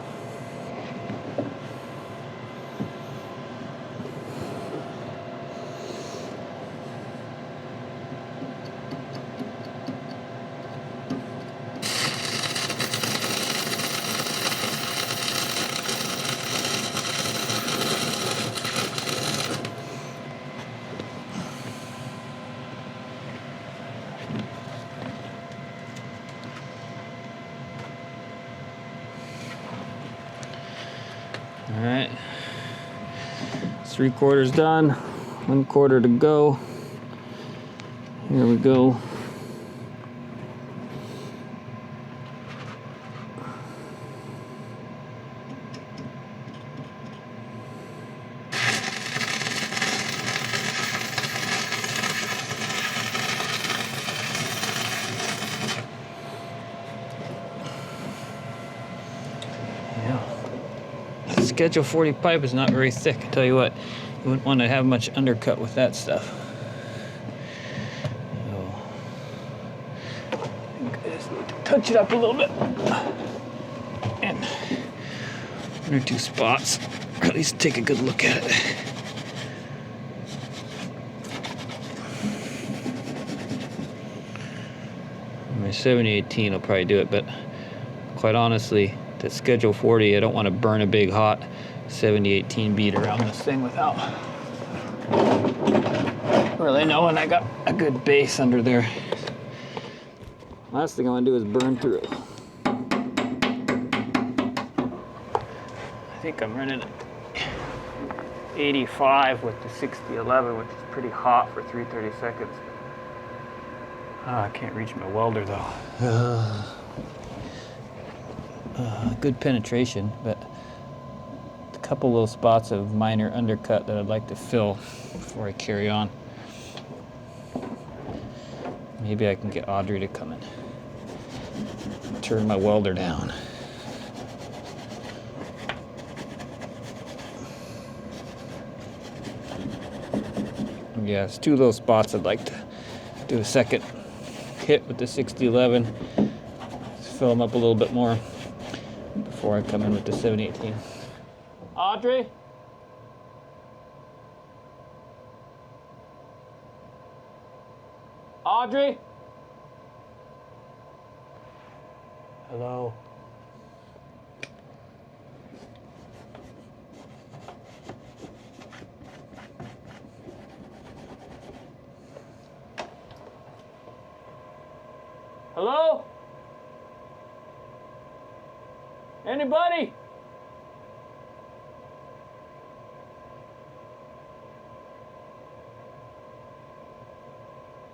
All right, 3/4 done, 1/4 to go. Here we go. Schedule 40 pipe is not very thick. I tell you what, you wouldn't want to have much undercut with that stuff. So, I think I just need to touch it up a little bit. And one or two spots, or at least take a good look at it. My 7018 will probably do it, but quite honestly, the Schedule 40, I don't want to burn a big hot 7018 bead around this thing without really knowing I got a good base under there. Last thing I want to do is burn through it. I think I'm running 85 with the 6011, which is pretty hot for 330 seconds. I can't reach my welder though. Good penetration, but a couple little spots of minor undercut that I'd like to fill before I carry on. Maybe I can get Audrey to come and turn my welder down. Yeah, it's two little spots I'd like to do a second hit with the 6011. Just fill them up a little bit more before I come in with the 7018. Audrey? Audrey? Hello? Hello? Anybody?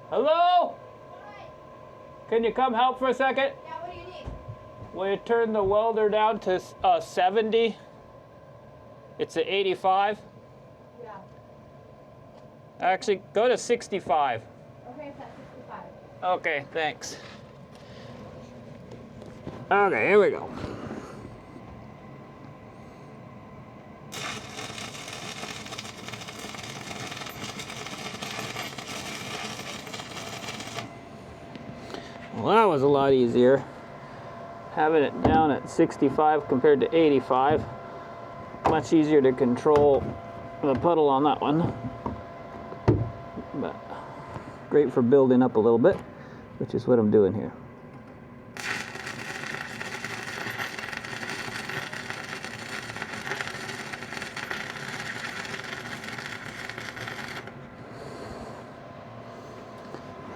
Hello? What? Can you come help for a second? Yeah, what do you need? Will you turn the welder down to 70? It's at 85. Yeah. Actually, go to 65. Okay, it's at 65. Okay, thanks. Okay, here we go. Well, that was a lot easier. Having it down at 65 compared to 85. Much easier to control the puddle on that one. But great for building up a little bit, which is what I'm doing here.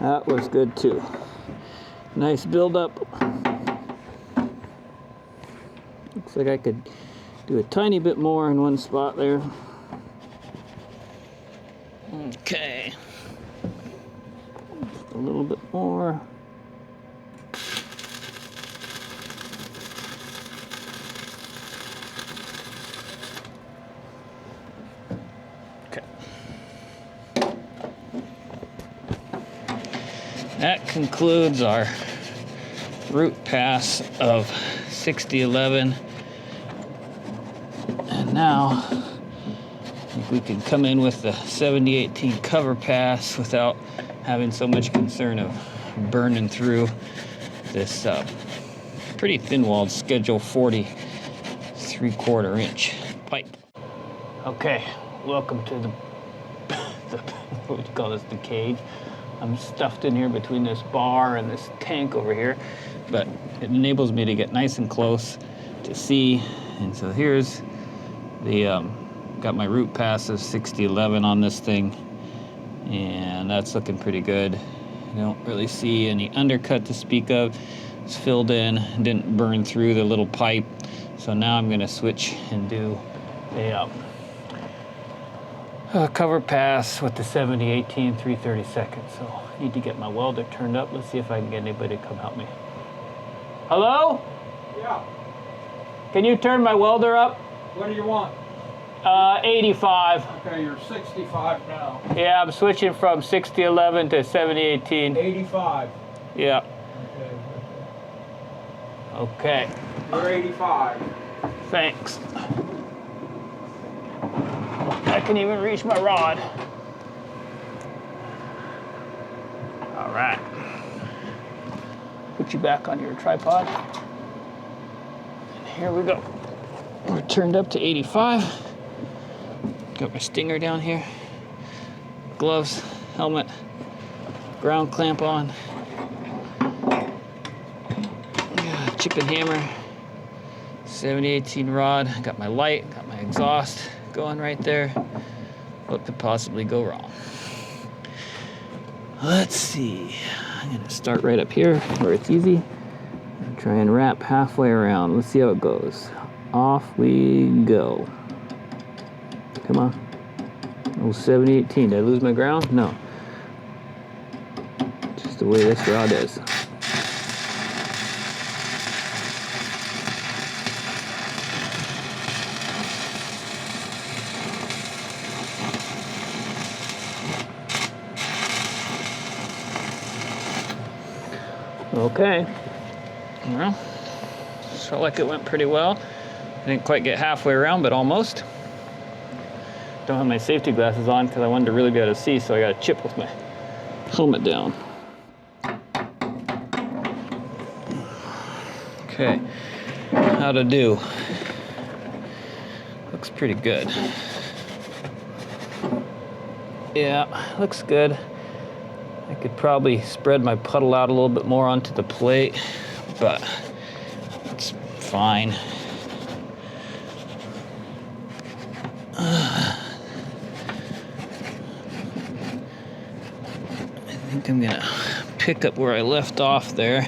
That was good too. Nice build up. Looks like I could do a tiny bit more in one spot there. Okay. Just a little bit more. Okay. That concludes our root pass of 6011. And now I think we can come in with the 7018 cover pass without having so much concern of burning through this pretty thin-walled Schedule 40 3/4 inch pipe. Okay, welcome to the what would you call this, the cage. I'm stuffed in here between this bar and this tank over here, but it enables me to get nice and close to see. And so here's the, got my root pass of 6011 on this thing, and that's looking pretty good. I don't really see any undercut to speak of. It's filled in, didn't burn through the little pipe. So now I'm gonna switch and do a cover pass with the 7018 3/30 seconds. So I need to get my welder turned up. Let's see if I can get anybody to come help me. Hello? Yeah. Can you turn my welder up? What do you want? 85. Okay, you're 65 now. Yeah, I'm switching from 6011 to 7018. 85. Yeah. Okay. Okay. You're 85. Thanks. can even reach my rod. All right. Put you back on your tripod. And here we go. We're turned up to 85. Got my stinger down here. Gloves, helmet, ground clamp on. Chip and hammer. 70-18 rod. Got my light, got my exhaust going right there. What could possibly go wrong? Let's see. I'm gonna start right up here where it's easy and try and wrap halfway around. Let's see how it goes. Off we go. Come on. Oh, 70-18. Did I lose my ground? No. Just the way this rod is. Okay, well, felt like it went pretty well. I didn't quite get halfway around, but almost. Don't have my safety glasses on because I wanted to really be able to see, so I got a chip with my helmet down. Okay, how to do? Looks pretty good. Yeah, looks good. I could probably spread my puddle out a little bit more onto the plate, but it's fine. I think I'm gonna pick up where I left off there.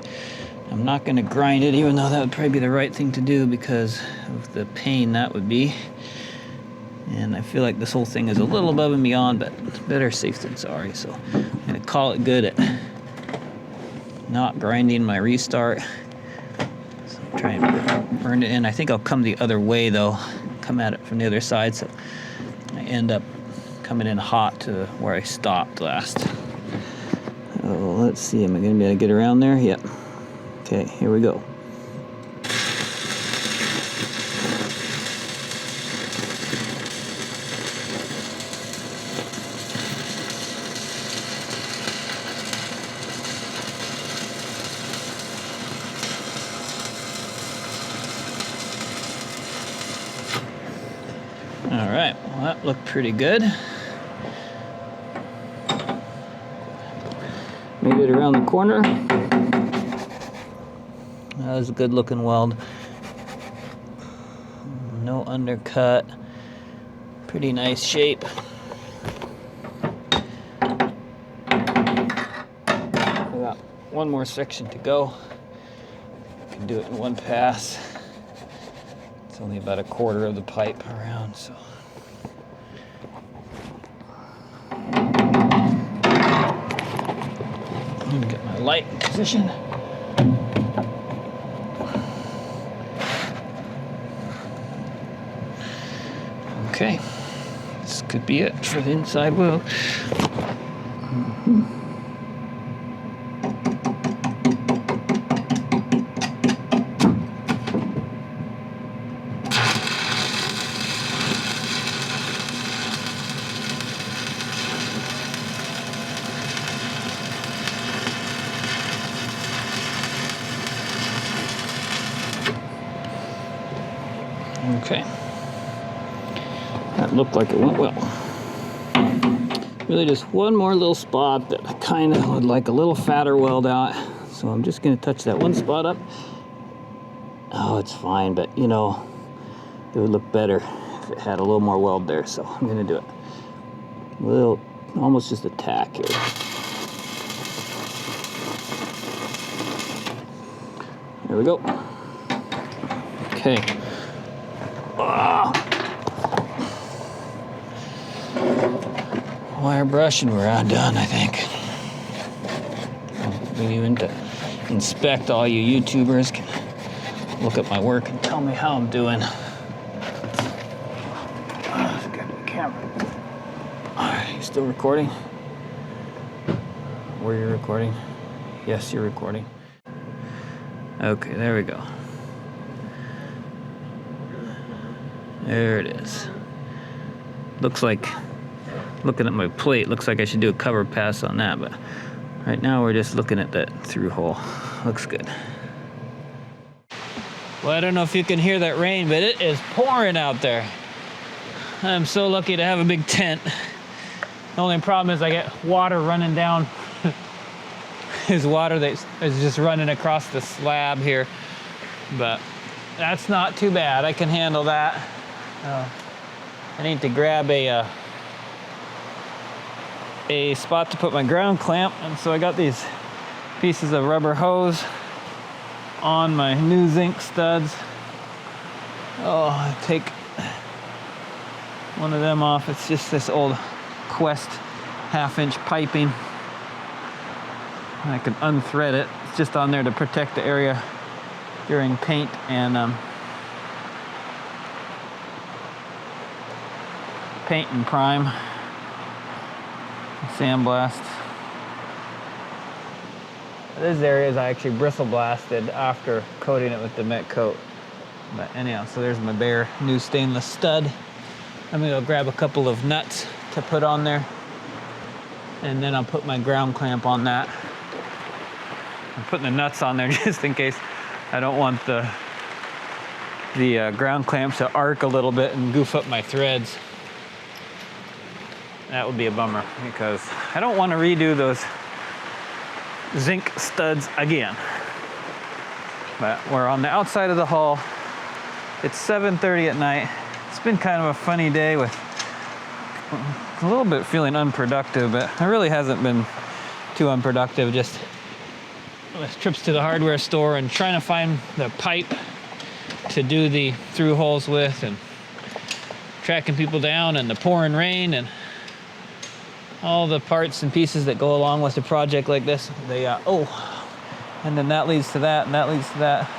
I'm not gonna grind it, even though that would probably be the right thing to do because of the pain that would be. And I feel like this whole thing is a little above and beyond, but better safe than sorry. So I'm gonna call it good at not grinding my restart. So I'm trying to burn it in. I think I'll come the other way though, come at it from the other side, so I end up coming in hot to where I stopped last. Oh, let's see, am I gonna be able to get around there? Yep. Okay, here we go. All right, well, that looked pretty good. Made it around the corner. That was a good looking weld. No undercut. Pretty nice shape. We got one more section to go. Can do it in one pass. It's only about a quarter of the pipe around, so. I'm gonna get my light in position. Okay, this could be it for the inside wheel. Okay, that looked like it went well. Really just one more little spot that I kind of would like a little fatter weld out. So I'm just gonna touch that one spot up. Oh, it's fine, but you know, it would look better if it had a little more weld there. So I'm gonna do it. A little, almost just a tack here. There we go. Okay. Wire brush and we're done, I think. Maybe even to inspect, all you YouTubers can look at my work and tell me how I'm doing. Let's get the camera. Alright, you still recording? Were you recording? Yes, you're recording. Okay, there we go. There it is. looks like, looking at my plate, looks like I should do a cover pass on that, but right now we're just looking at that through hole. Looks good. Well, I don't know if you can hear that rain, but it is pouring out there. I'm so lucky to have a big tent. The only problem is I get water running down. Is water that is just running across the slab here, but that's not too bad. I can handle that. I need to grab a spot to put my ground clamp, and so I got these pieces of rubber hose on my new zinc studs. Oh, I take one of them off. It's just this old Quest 1/2-inch piping. I can unthread it. It's just on there to protect the area during paint and prime, sandblast. This area is actually bristle blasted after coating it with the Met coat. But anyhow, so there's my bare new stainless stud. I'm gonna go grab a couple of nuts to put on there, and then I'll put my ground clamp on that. I'm putting the nuts on there just in case I don't want the ground clamp to arc a little bit and goof up my threads. That would be a bummer because I don't want to redo those zinc studs again. But we're on the outside of the hull. It's 7:30 at night. It's been kind of a funny day with a little bit feeling unproductive, but it really hasn't been too unproductive. Just with trips to the hardware store and trying to find the pipe to do the through holes with, and tracking people down, and the pouring rain, and all the parts and pieces that go along with a project like this. And then that leads to that, and that leads to that.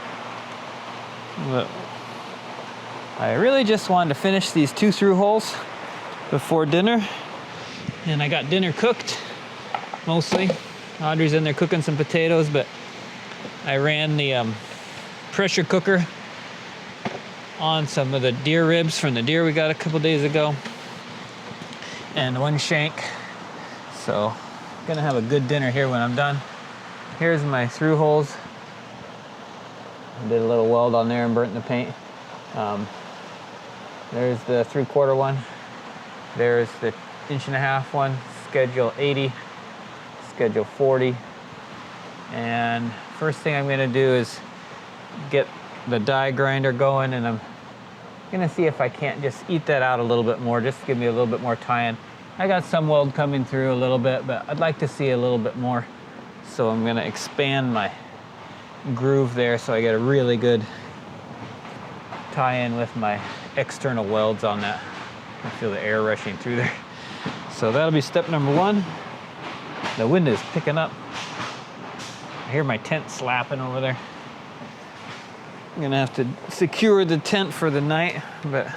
But I really just wanted to finish these 2 through holes before dinner, and I got dinner cooked mostly. Audrey's in there cooking some potatoes, but I ran the pressure cooker on some of the deer ribs from the deer we got a couple days ago, and 1 shank. So I'm gonna have a good dinner here when I'm done. Here's my through holes. I did a little weld on there and burnt the paint. There's the 3/4 one. There's the 1.5-inch one, schedule 80, schedule 40. And first thing I'm gonna do is get the die grinder going, and I'm gonna see if I can't just eat that out a little bit more, just to give me a little bit more tie-in. I got some weld coming through a little bit, but I'd like to see a little bit more. So I'm gonna expand my groove there so I get a really good tie-in with my external welds on that. I feel the air rushing through there. So that'll be step number 1. The wind is picking up. I hear my tent slapping over there. I'm gonna have to secure the tent for the night, but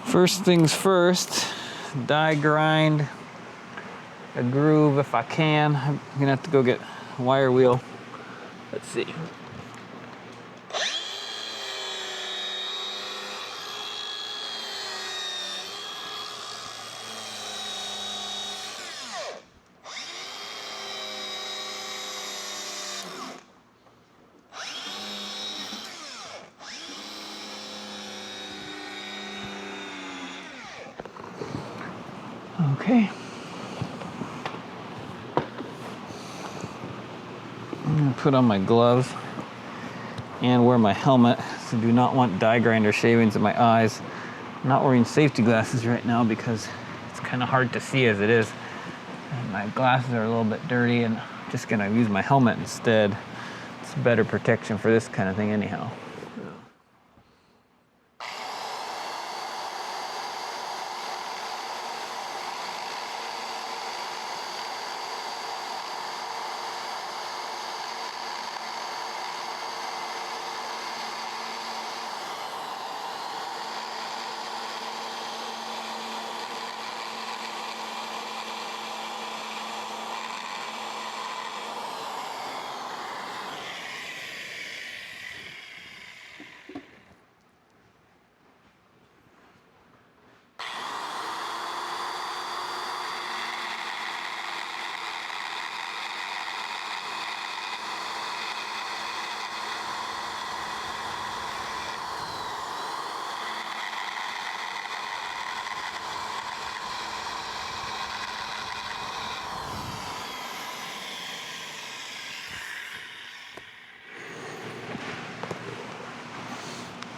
first things first, die grind a groove if I can. I'm gonna have to go get a wire wheel. Let's see. Okay. I'm gonna put on my gloves and wear my helmet. So do not want die grinder shavings in my eyes. I'm not wearing safety glasses right now because it's kind of hard to see as it is. And my glasses are a little bit dirty, and I'm just gonna use my helmet instead. It's better protection for this kind of thing anyhow.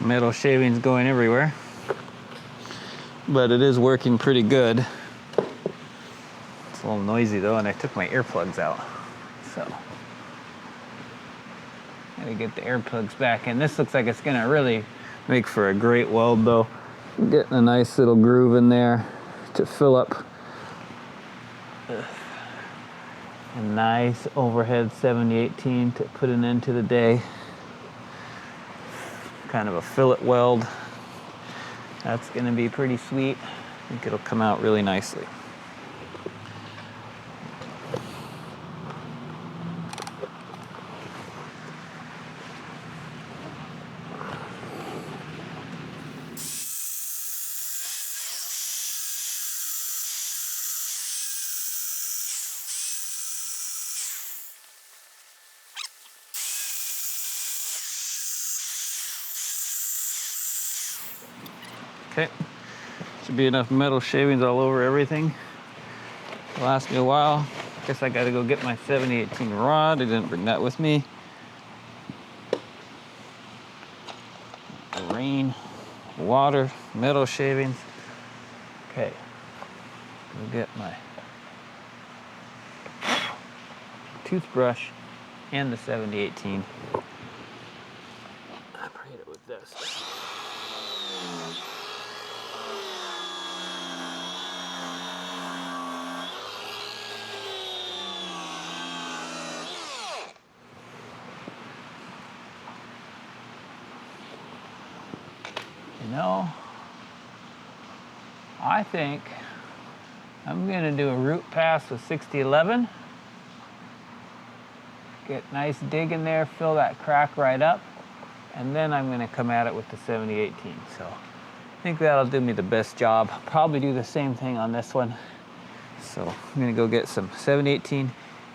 Metal shavings going everywhere. But it is working pretty good. It's a little noisy though, and I took my earplugs out. So, gotta get the earplugs back in. This looks like it's gonna really make for a great weld though. Getting a nice little groove in there to fill up a nice overhead 7018 to put an end to the day. Kind of a fillet weld. That's gonna be pretty sweet. I think it'll come out really nicely. Okay, should be enough metal shavings all over everything. It'll last me a while. Guess I gotta go get my 7018 rod. I didn't bring that with me. Rain, water, metal shavings. Okay, go get my toothbrush and the 7018. I braid it with this. You know, I think I'm gonna do a root pass with 6011. Get nice dig in there, fill that crack right up, and then I'm gonna come at it with the 7018. So I think that'll do me the best job. Probably do the same thing on this one. So I'm gonna go get some 7018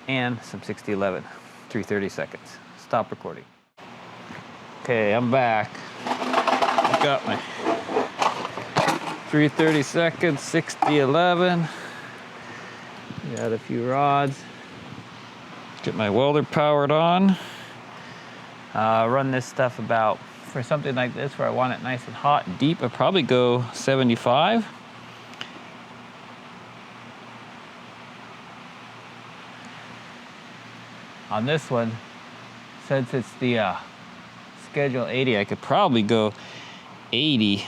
and some 6011, 330 seconds. Stop recording. Okay, I'm back. I've got my 330 seconds, 6011. Got a few rods. Get my welder powered on. Run this stuff about, for something like this where I want it nice and hot and deep, I'd probably go 75. On this one, since it's the schedule 80, I could probably go 80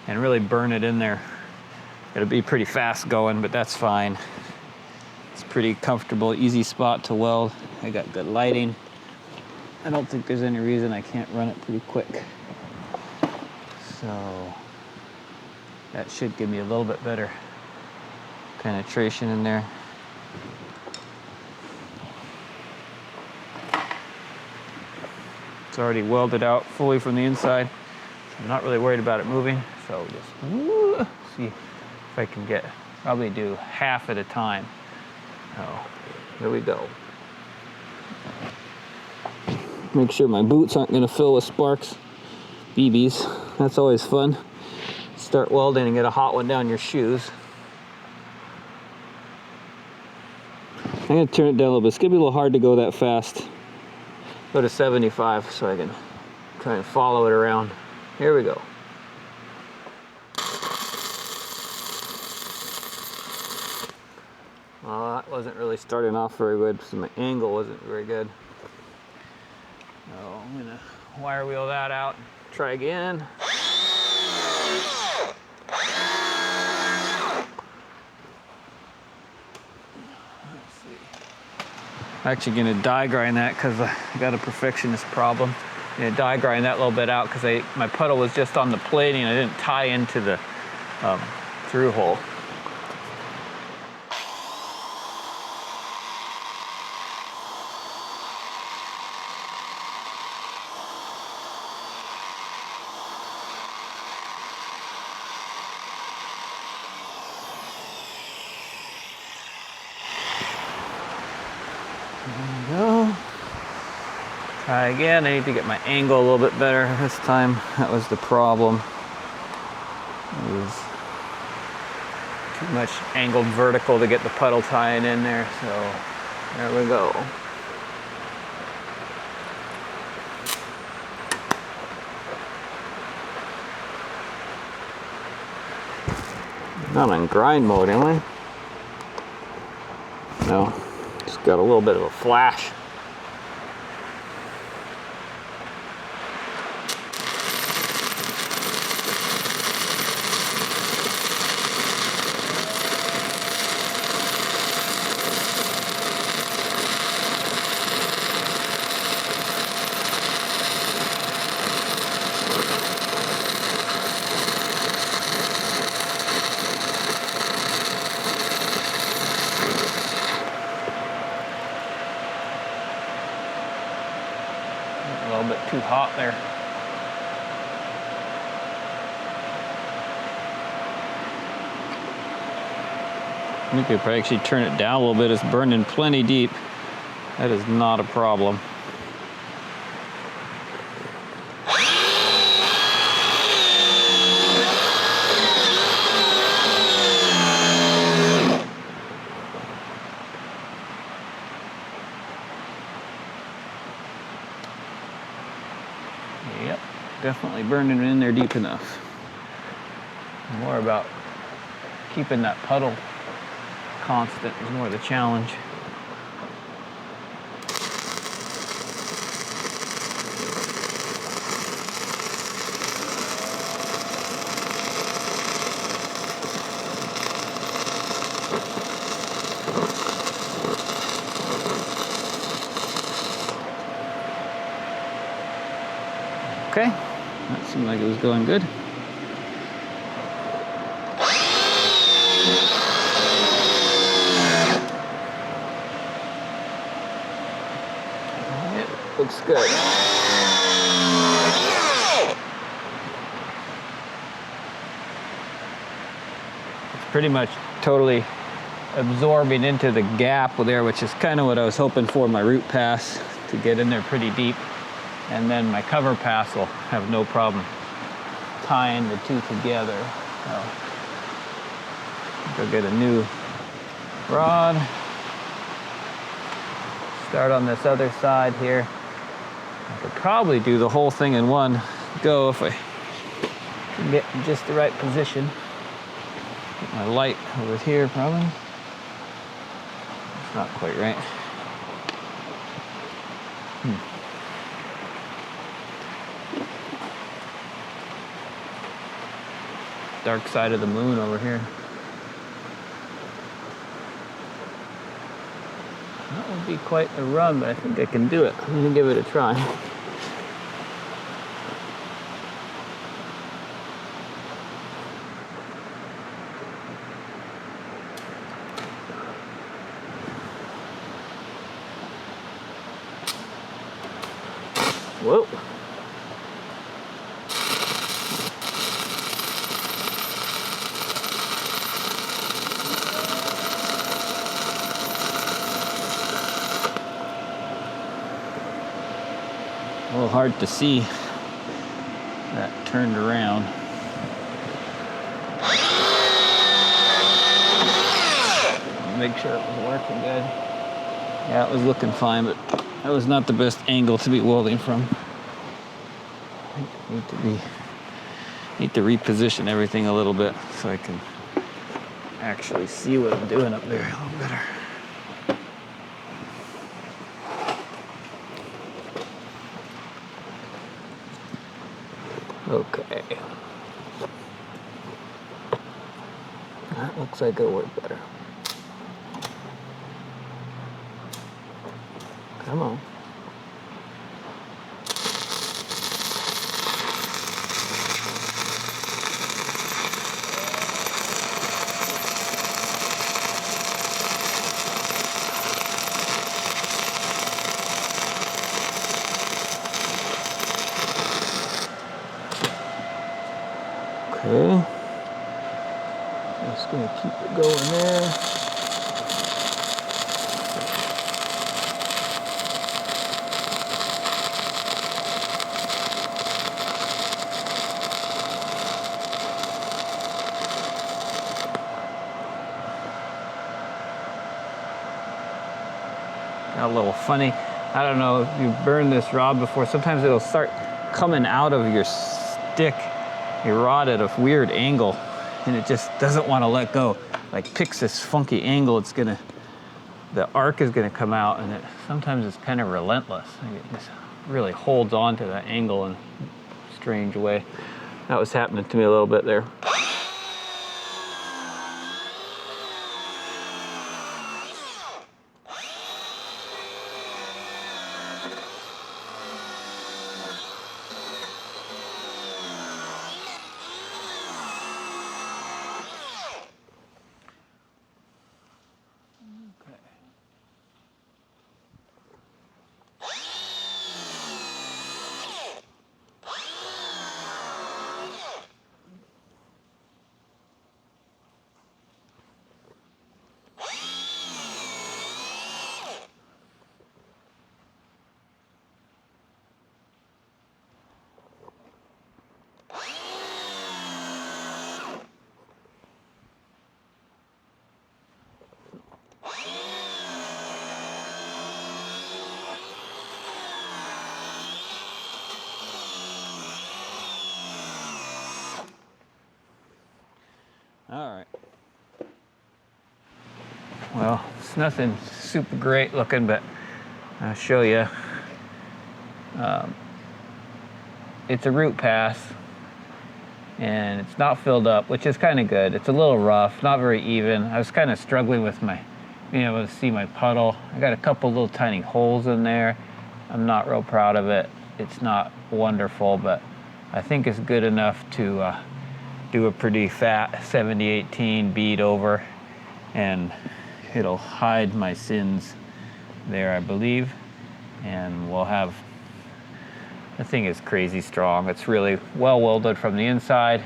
and really burn it in there. It'll be pretty fast going, but that's fine. It's a pretty comfortable, easy spot to weld. I got good lighting. I don't think there's any reason I can't run it pretty quick. So that should give me a little bit better penetration in there. It's already welded out fully from the inside. So I'm not really worried about it moving. So just see if I can get, probably do half at a time. Oh, there we go. Make sure my boots aren't gonna fill with sparks. BBs, that's always fun. Start welding and get a hot one down your shoes. I'm gonna turn it down a little bit. It's gonna be a little hard to go that fast. Go to 75 so I can try and follow it around. Here we go. Well, that wasn't really starting off very good, so my angle wasn't very good. So I'm gonna wire wheel that out and try again. Let's see. I'm actually gonna die grind that because I got a perfectionist problem. I'm gonna die grind that a little bit out because my puddle was just on the plating and I didn't tie into the through hole. Try again. I need to get my angle a little bit better this time. That was the problem. It was too much angled vertical to get the puddle tying in there. So there we go. Not on grind mode, am I? No, just got a little bit of a flash. A little bit too hot there. You could probably actually turn it down a little bit. It's burning plenty deep. That is not a problem. Yep, definitely burning in there deep enough. More about keeping that puddle constant is more the challenge. Okay, that seemed like it was going good. It looks good. It's pretty much totally absorbing into the gap there, which is kind of what I was hoping for, my root pass to get in there pretty deep. And then my cover pass will have no problem tying the two together. So go get a new rod. Start on this other side here. I could probably do the whole thing in one go if I can get in just the right position. Get my light over here probably. It's not quite right. Dark side of the moon over here. That would be quite a run, but I think I can do it. I'm gonna give it a try. Whoa. A little hard to see that turned around. Make sure it was working good. Yeah, it was looking fine, but that was not the best angle to be welding from. Need to reposition everything a little bit so I can actually see what I'm doing up there a little better. Okay. That looks like it'll work better. Come on. Okay, just gonna keep it going there. Got a little funny. I don't know if you've burned this rod before. Sometimes it'll start coming out of your stick, your rod at a weird angle. and it just doesn't want to let go. Like picks this funky angle, the arc is gonna come out, and sometimes it's kind of relentless. It just really holds on to that angle in a strange way. That was happening to me a little bit there. All right. Well, it's nothing super great looking, but I'll show you. It's a root pass, and it's not filled up, which is kind of good. It's a little rough, not very even. I was kind of struggling with being able to see my puddle. I got a couple little tiny holes in there. I'm not real proud of it. It's not wonderful, but I think it's good enough to do a pretty fat 70-18 bead over, and it'll hide my sins there, I believe. And we'll have, the thing is crazy strong. It's really well welded from the inside,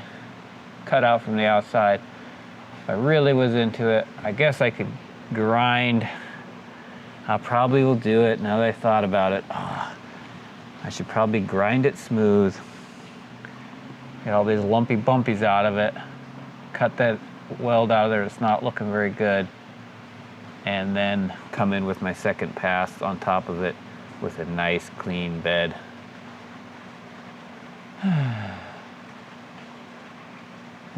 cut out from the outside. If I really was into it, I guess I could grind. I probably will do it now that I thought about it. Oh, I should probably grind it smooth. Get all these lumpy bumpies out of it. Cut that weld out of there. It's not looking very good. And then come in with my second pass on top of it with a nice clean bed. I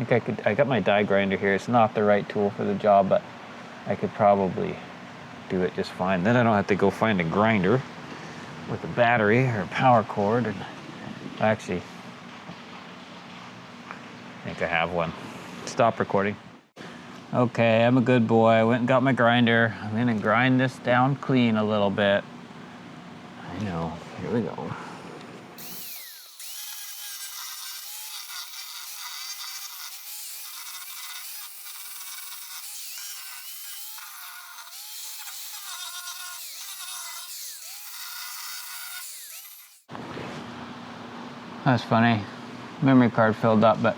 think I got my die grinder here. It's not the right tool for the job, but I could probably do it just fine. Then I don't have to go find a grinder with a battery or a power cord. And actually, I think I have one. Stop recording. Okay, I'm a good boy. I went and got my grinder. I'm gonna grind this down clean a little bit. I know, here we go. That's funny. Memory card filled up, but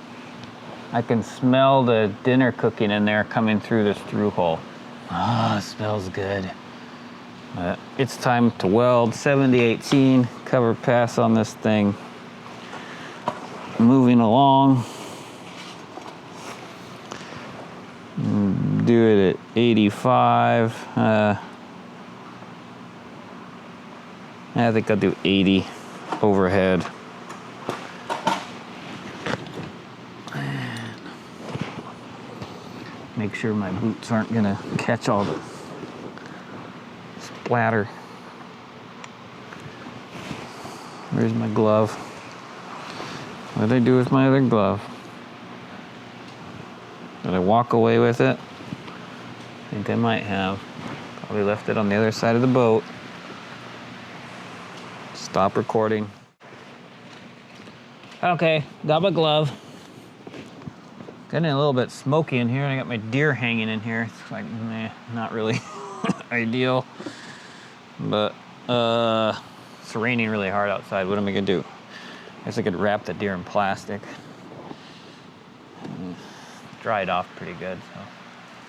I can smell the dinner cooking in there coming through this through hole. Ah, it smells good. It's time to weld 70-18 cover pass on this thing. Moving along. Do it at 85. I think I'll do 80 overhead. Make sure my boots aren't gonna catch all the splatter. Where's my glove? What did I do with my other glove? Did I walk away with it? I think I might have. Probably left it on the other side of the boat. Stop recording. Okay, got my glove. Getting a little bit smoky in here, and I got my deer hanging in here. It's like, meh, not really ideal. But it's raining really hard outside. What am I gonna do? I guess I could wrap the deer in plastic. Dried off pretty good.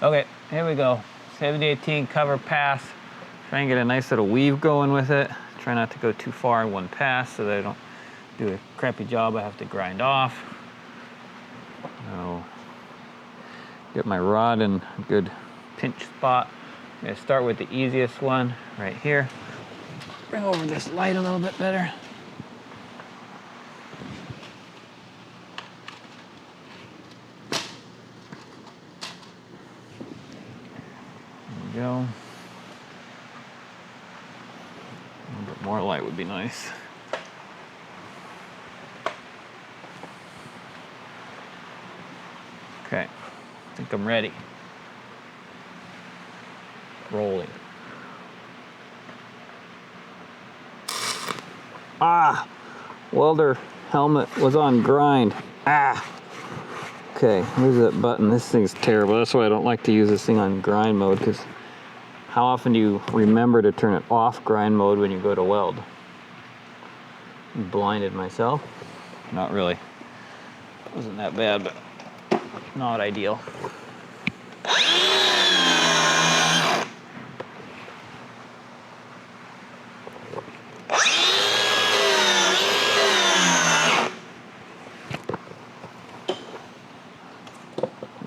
So. Okay, here we go. 70-18 cover pass. Try and get a nice little weave going with it. Try not to go too far in one pass so that I don't do a crappy job I have to grind off. So, get my rod in a good pinch spot. I'm gonna start with the easiest one right here. Bring over this light a little bit better. go. A little bit more light would be nice. Okay, I think I'm ready. Rolling. Ah! Welder helmet was on grind. Ah! Okay, where's that button? This thing's terrible. That's why I don't like to use this thing on grind mode, because how often do you remember to turn it off grind mode when you go to weld? Blinded myself. Not really. Wasn't that bad, but not ideal.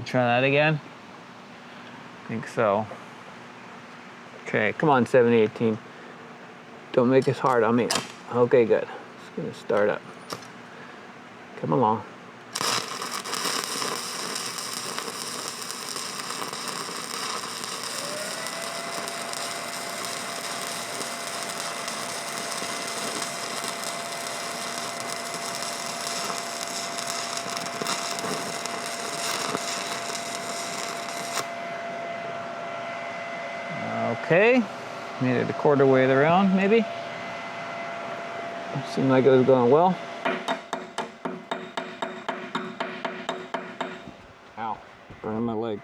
Try that again? I think so. Okay, come on, 7018. Don't make this hard on me. Okay, good. It's gonna start up. Come along. Okay, made it a quarter way around, maybe. Seemed like it was going well. Ow, burned my leg.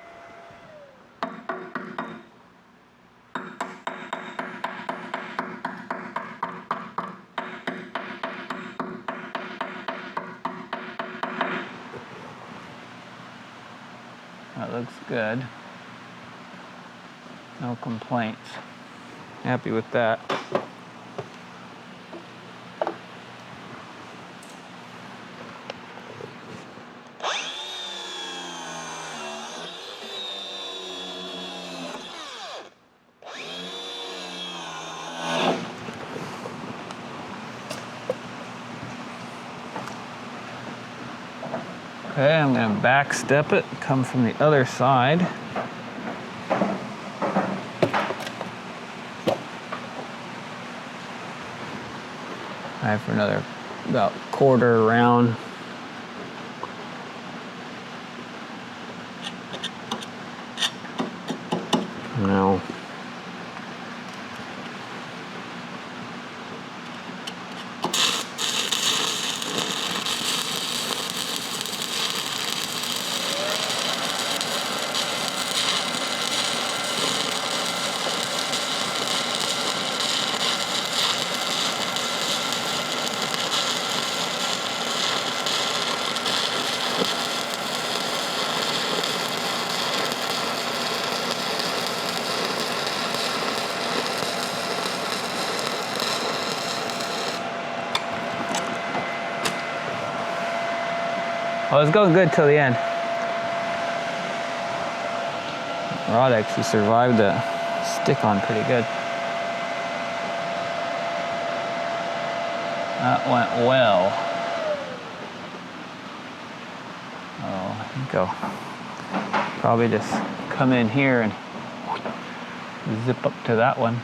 That looks good. No complaints. Happy with that. Okay, I'm going to back step it, come from the other side. I have for another about quarter around. No. Oh, it's going good till the end. Rod actually survived the stick on pretty good. That went well. Oh, I think I'll probably just come in here and zip up to that one.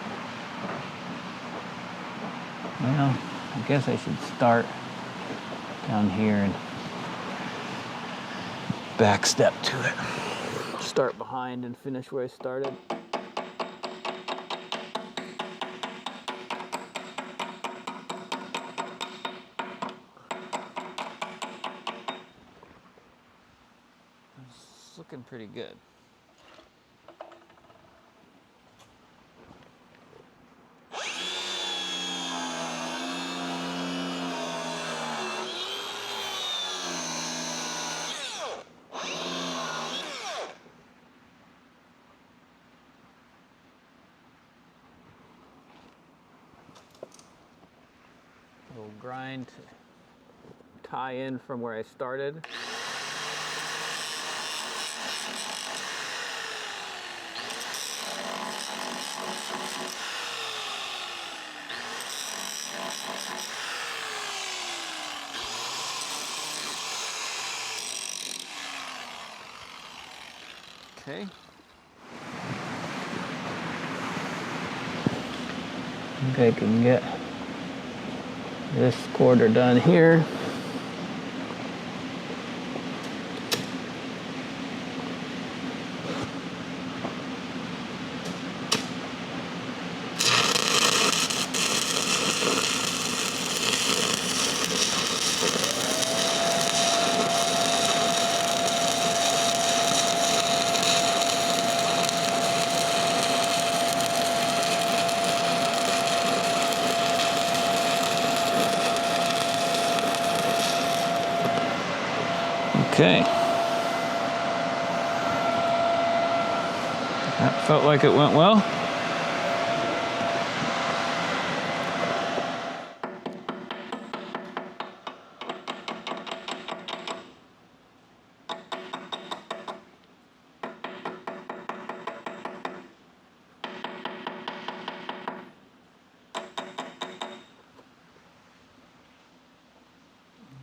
Well, I guess I should start down here and back step to it. Start behind and finish where I started. It's looking pretty good. Little grind tie in from where I started. Okay. I think I can get this quarter done here. Okay. That felt like it went well.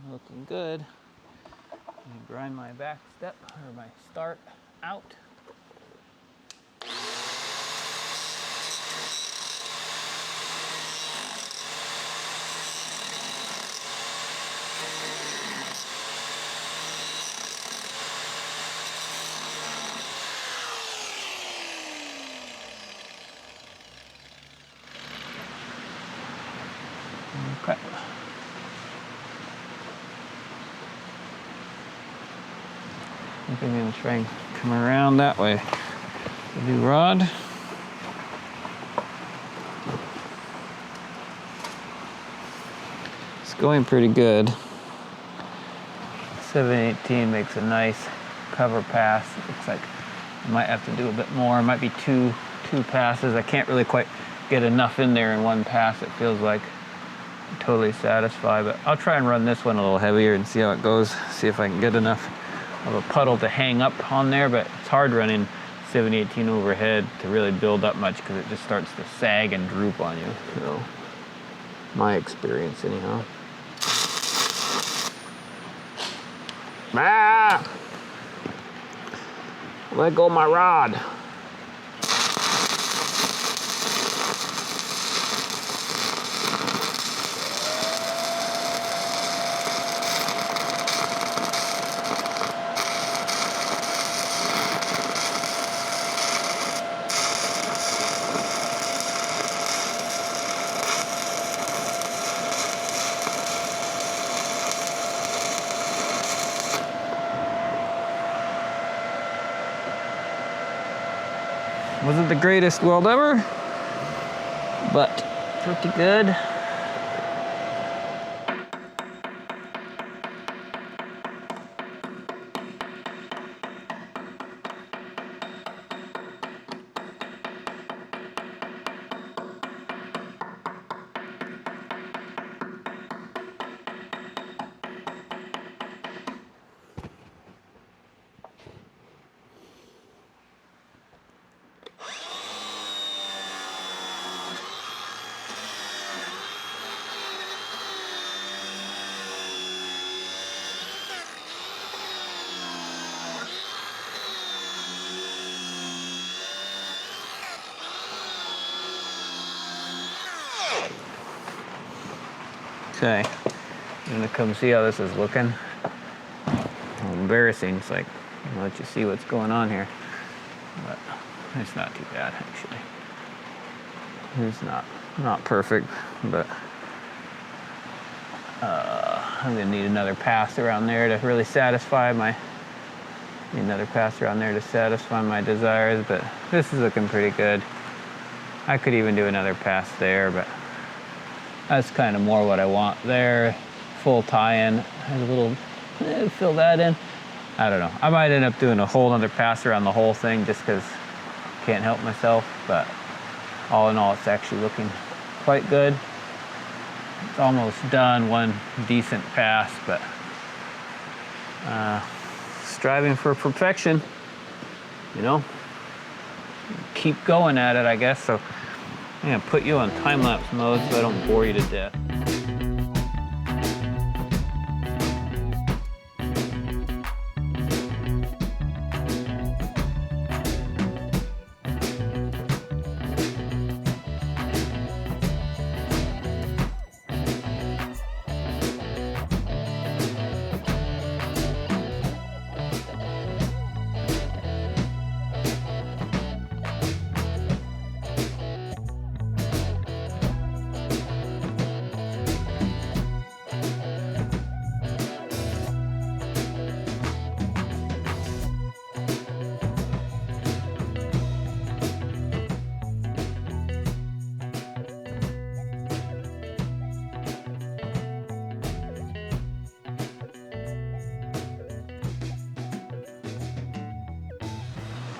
Looking good. Let me grind my back step or my start out. Okay. I think I'm going to try and come around that way. The new rod. It's going pretty good. 718 makes a nice cover pass. It looks like I might have to do a bit more. It might be two passes. I can't really quite get enough in there in one pass. It feels like I'm totally satisfied, but I'll try and run this one a little heavier and see how it goes. See if I can get enough of a puddle to hang up on there, but it's hard running 718 overhead to really build up much because it just starts to sag and droop on you. So, my experience anyhow. Ah! Let go of my rod. Wasn't the greatest weld ever, but pretty good. Okay, I'm gonna come see how this is looking. Embarrassing, it's like, I'll let you see what's going on here. But it's not too bad, actually. It's not perfect, but I'm gonna need another pass around there to really satisfy my, desires, but this is looking pretty good. I could even do another pass there, but that's kind of more what I want there. Full tie-in, a little, fill that in. I don't know. I might end up doing a whole other pass around the whole thing just because I can't help myself, but all in all, it's actually looking quite good. It's almost done, one decent pass, but striving for perfection, you know? Keep going at it, I guess. So I'm gonna put you on time-lapse mode so I don't bore you to death.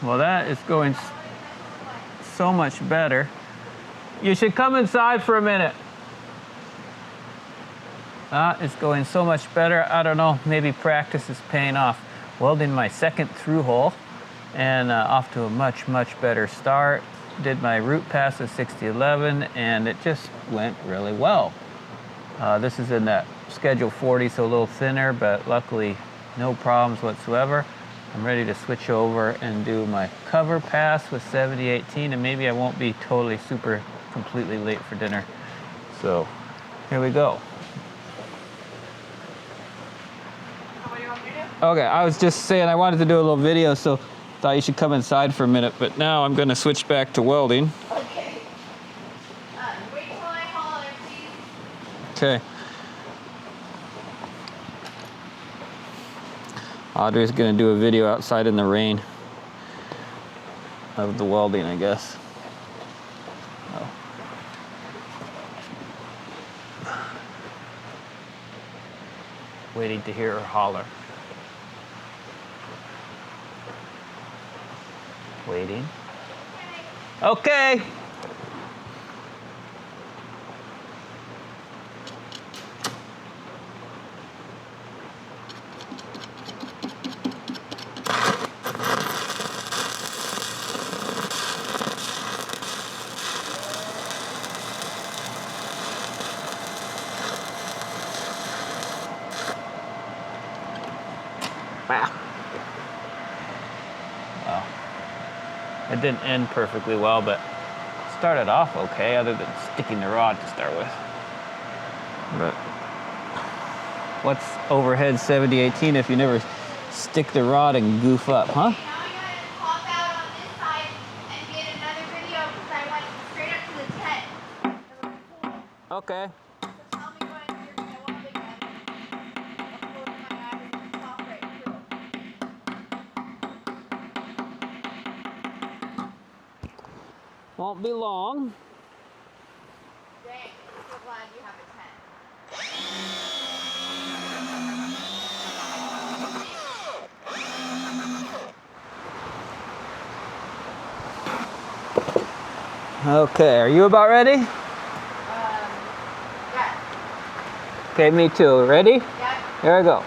Well, that is going so much better. You should come inside for a minute. It's going so much better. I don't know, maybe practice is paying off. Welding my second through hole and off to a much, much better start. Did my root pass with 6011 and it just went really well. This is in that schedule 40, so a little thinner, but luckily no problems whatsoever. I'm ready to switch over and do my cover pass with 7018, and maybe I won't be totally super completely late for dinner. So here we go. What do you want me to do? Okay, I was just saying I wanted to do a little video, so thought you should come inside for a minute, but now I'm gonna switch back to welding. Okay. Wait till I holler, please. Okay. Audrey's gonna do a video outside in the rain of the welding, I guess. Oh. Waiting to hear her holler. Waiting. Okay. Wow. Well, it didn't end perfectly well, but started off okay, other than sticking the rod to start with. But what's overhead 7018 if you never stick the rod and goof up, huh? Now I gotta pop out on this side and get another video because I went straight up to the tent. Okay. So tell me when you're gonna weld again. I'll close my eyes and pop right through. Won't be long. Dang, I'm so glad you have a tent. Okay, are you about ready? Yeah. Okay, me too. Ready? Yeah. Here I go.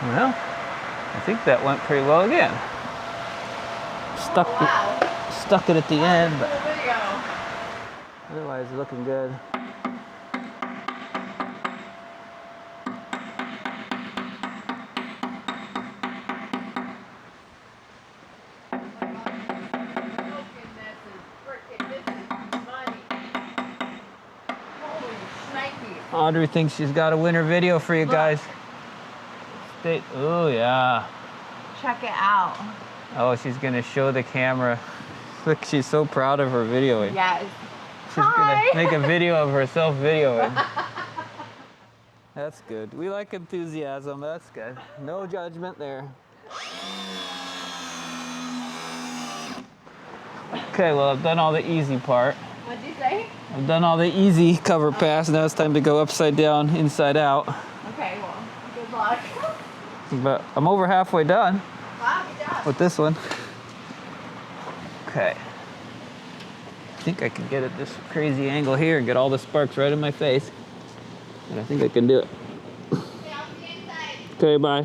Well, I think that went pretty well again. Stuck it at the end, but Cool video. otherwise looking good. Audrey thinks she's got a winter video for you guys. Oh yeah. Check it out. Oh, she's gonna show the camera. Look, she's so proud of her videoing. Yes. She's gonna make a video of herself videoing. That's good. We like enthusiasm. That's good. No judgment there. Okay, well, I've done all the easy part. What'd you say? I've done all the easy cover pass. Now it's time to go upside down, inside out. Okay, well, good luck. But I'm over halfway done Wow, good job. with this one. Okay. I think I can get at this crazy angle here and get all the sparks right in my face. And I think I can do it. Okay, I'll see you inside. Okay, bye.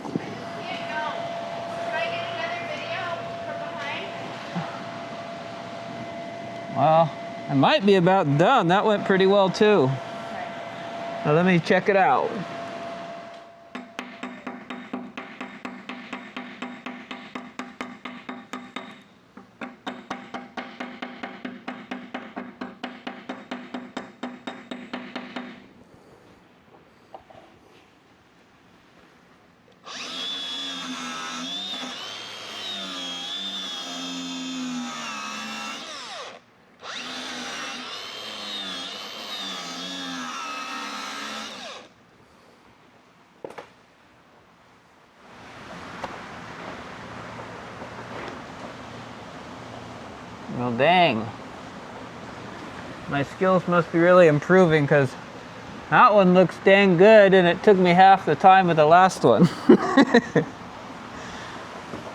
Can't go. Should I get another video from behind? Well, I might be about done. That went pretty well too. Okay. Now let me check it out. Well, dang. My skills must be really improving because that one looks dang good and it took me half the time of the last one.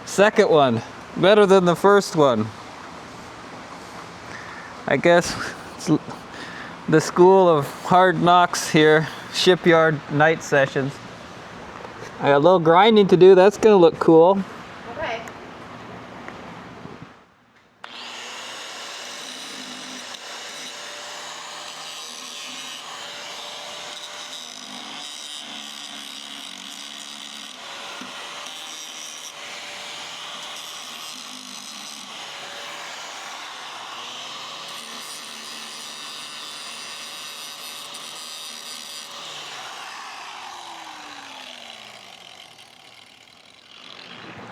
Second one, better than the first one. I guess it's the school of hard knocks here, shipyard night sessions. I got a little grinding to do, that's gonna look cool. Okay.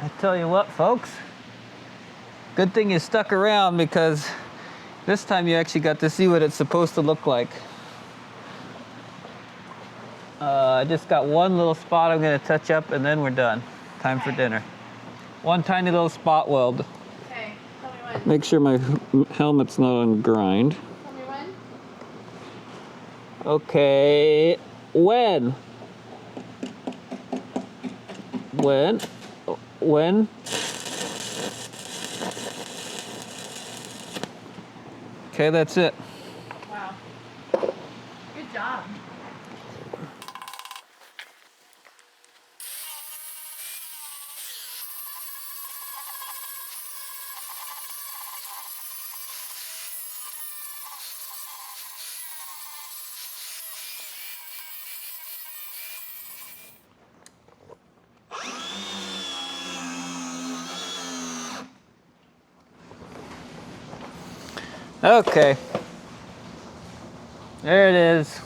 I tell you what, folks, good thing you stuck around because this time you actually got to see what it's supposed to look like. I just got one little spot I'm gonna touch up and then we're done. Time for dinner. One tiny little spot weld. Okay. Tell me when. Make sure my helmet's not on grind. Tell me when. Okay, when? When? When? Okay, that's it. Wow. Good job. Okay. There it is.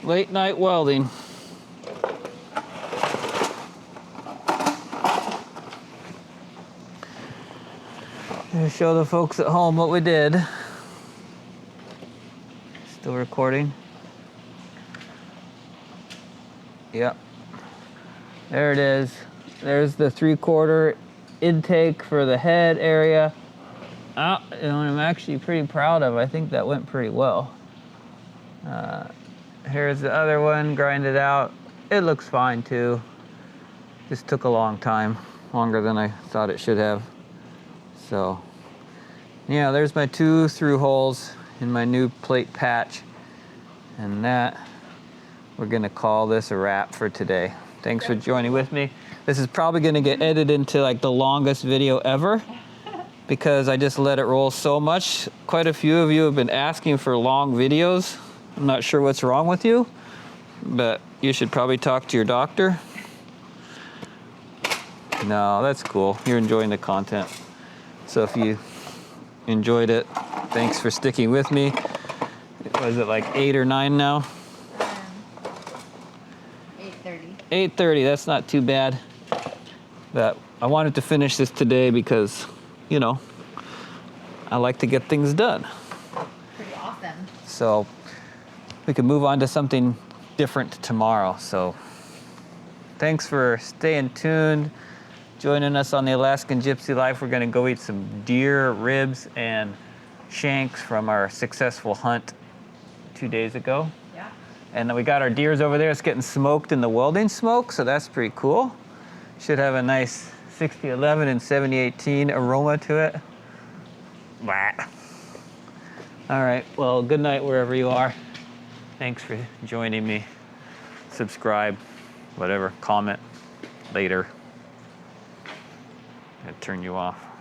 Late night welding. Gonna show the folks at home what we did. Still recording. Yep. There it is. There's the 3/4 intake for the head area. And I'm actually pretty proud of. I think that went pretty well. Here's the other one, grinded out. It looks fine too. Just took a long time, longer than I thought it should have. So, yeah, there's my 2 through holes in my new plate patch. And that, we're gonna call this a wrap for today. Thanks for joining with me. This is probably gonna get edited into like the longest video ever because I just let it roll so much. Quite a few of you have been asking for long videos. I'm not sure what's wrong with you, but you should probably talk to your doctor. No, that's cool. You're enjoying the content. So if you enjoyed it, thanks for sticking with me. Was it like 8 or 9 now? 8:30. 8:30, that's not too bad. But I wanted to finish this today because, you know, I like to get things done. Pretty awesome. So we can move on to something different tomorrow. So thanks for staying tuned, joining us on the Alaskan Gypsy Life. We're gonna go eat some deer ribs and shanks from our successful hunt 2 days ago. Yeah. And then we got our deers over there. It's getting smoked in the welding smoke, so that's pretty cool. Should have a nice 6011 and 7018 aroma to it. Blah. All right, well, good night wherever you are. Thanks for joining me. Subscribe, whatever, comment later. I'll turn you off.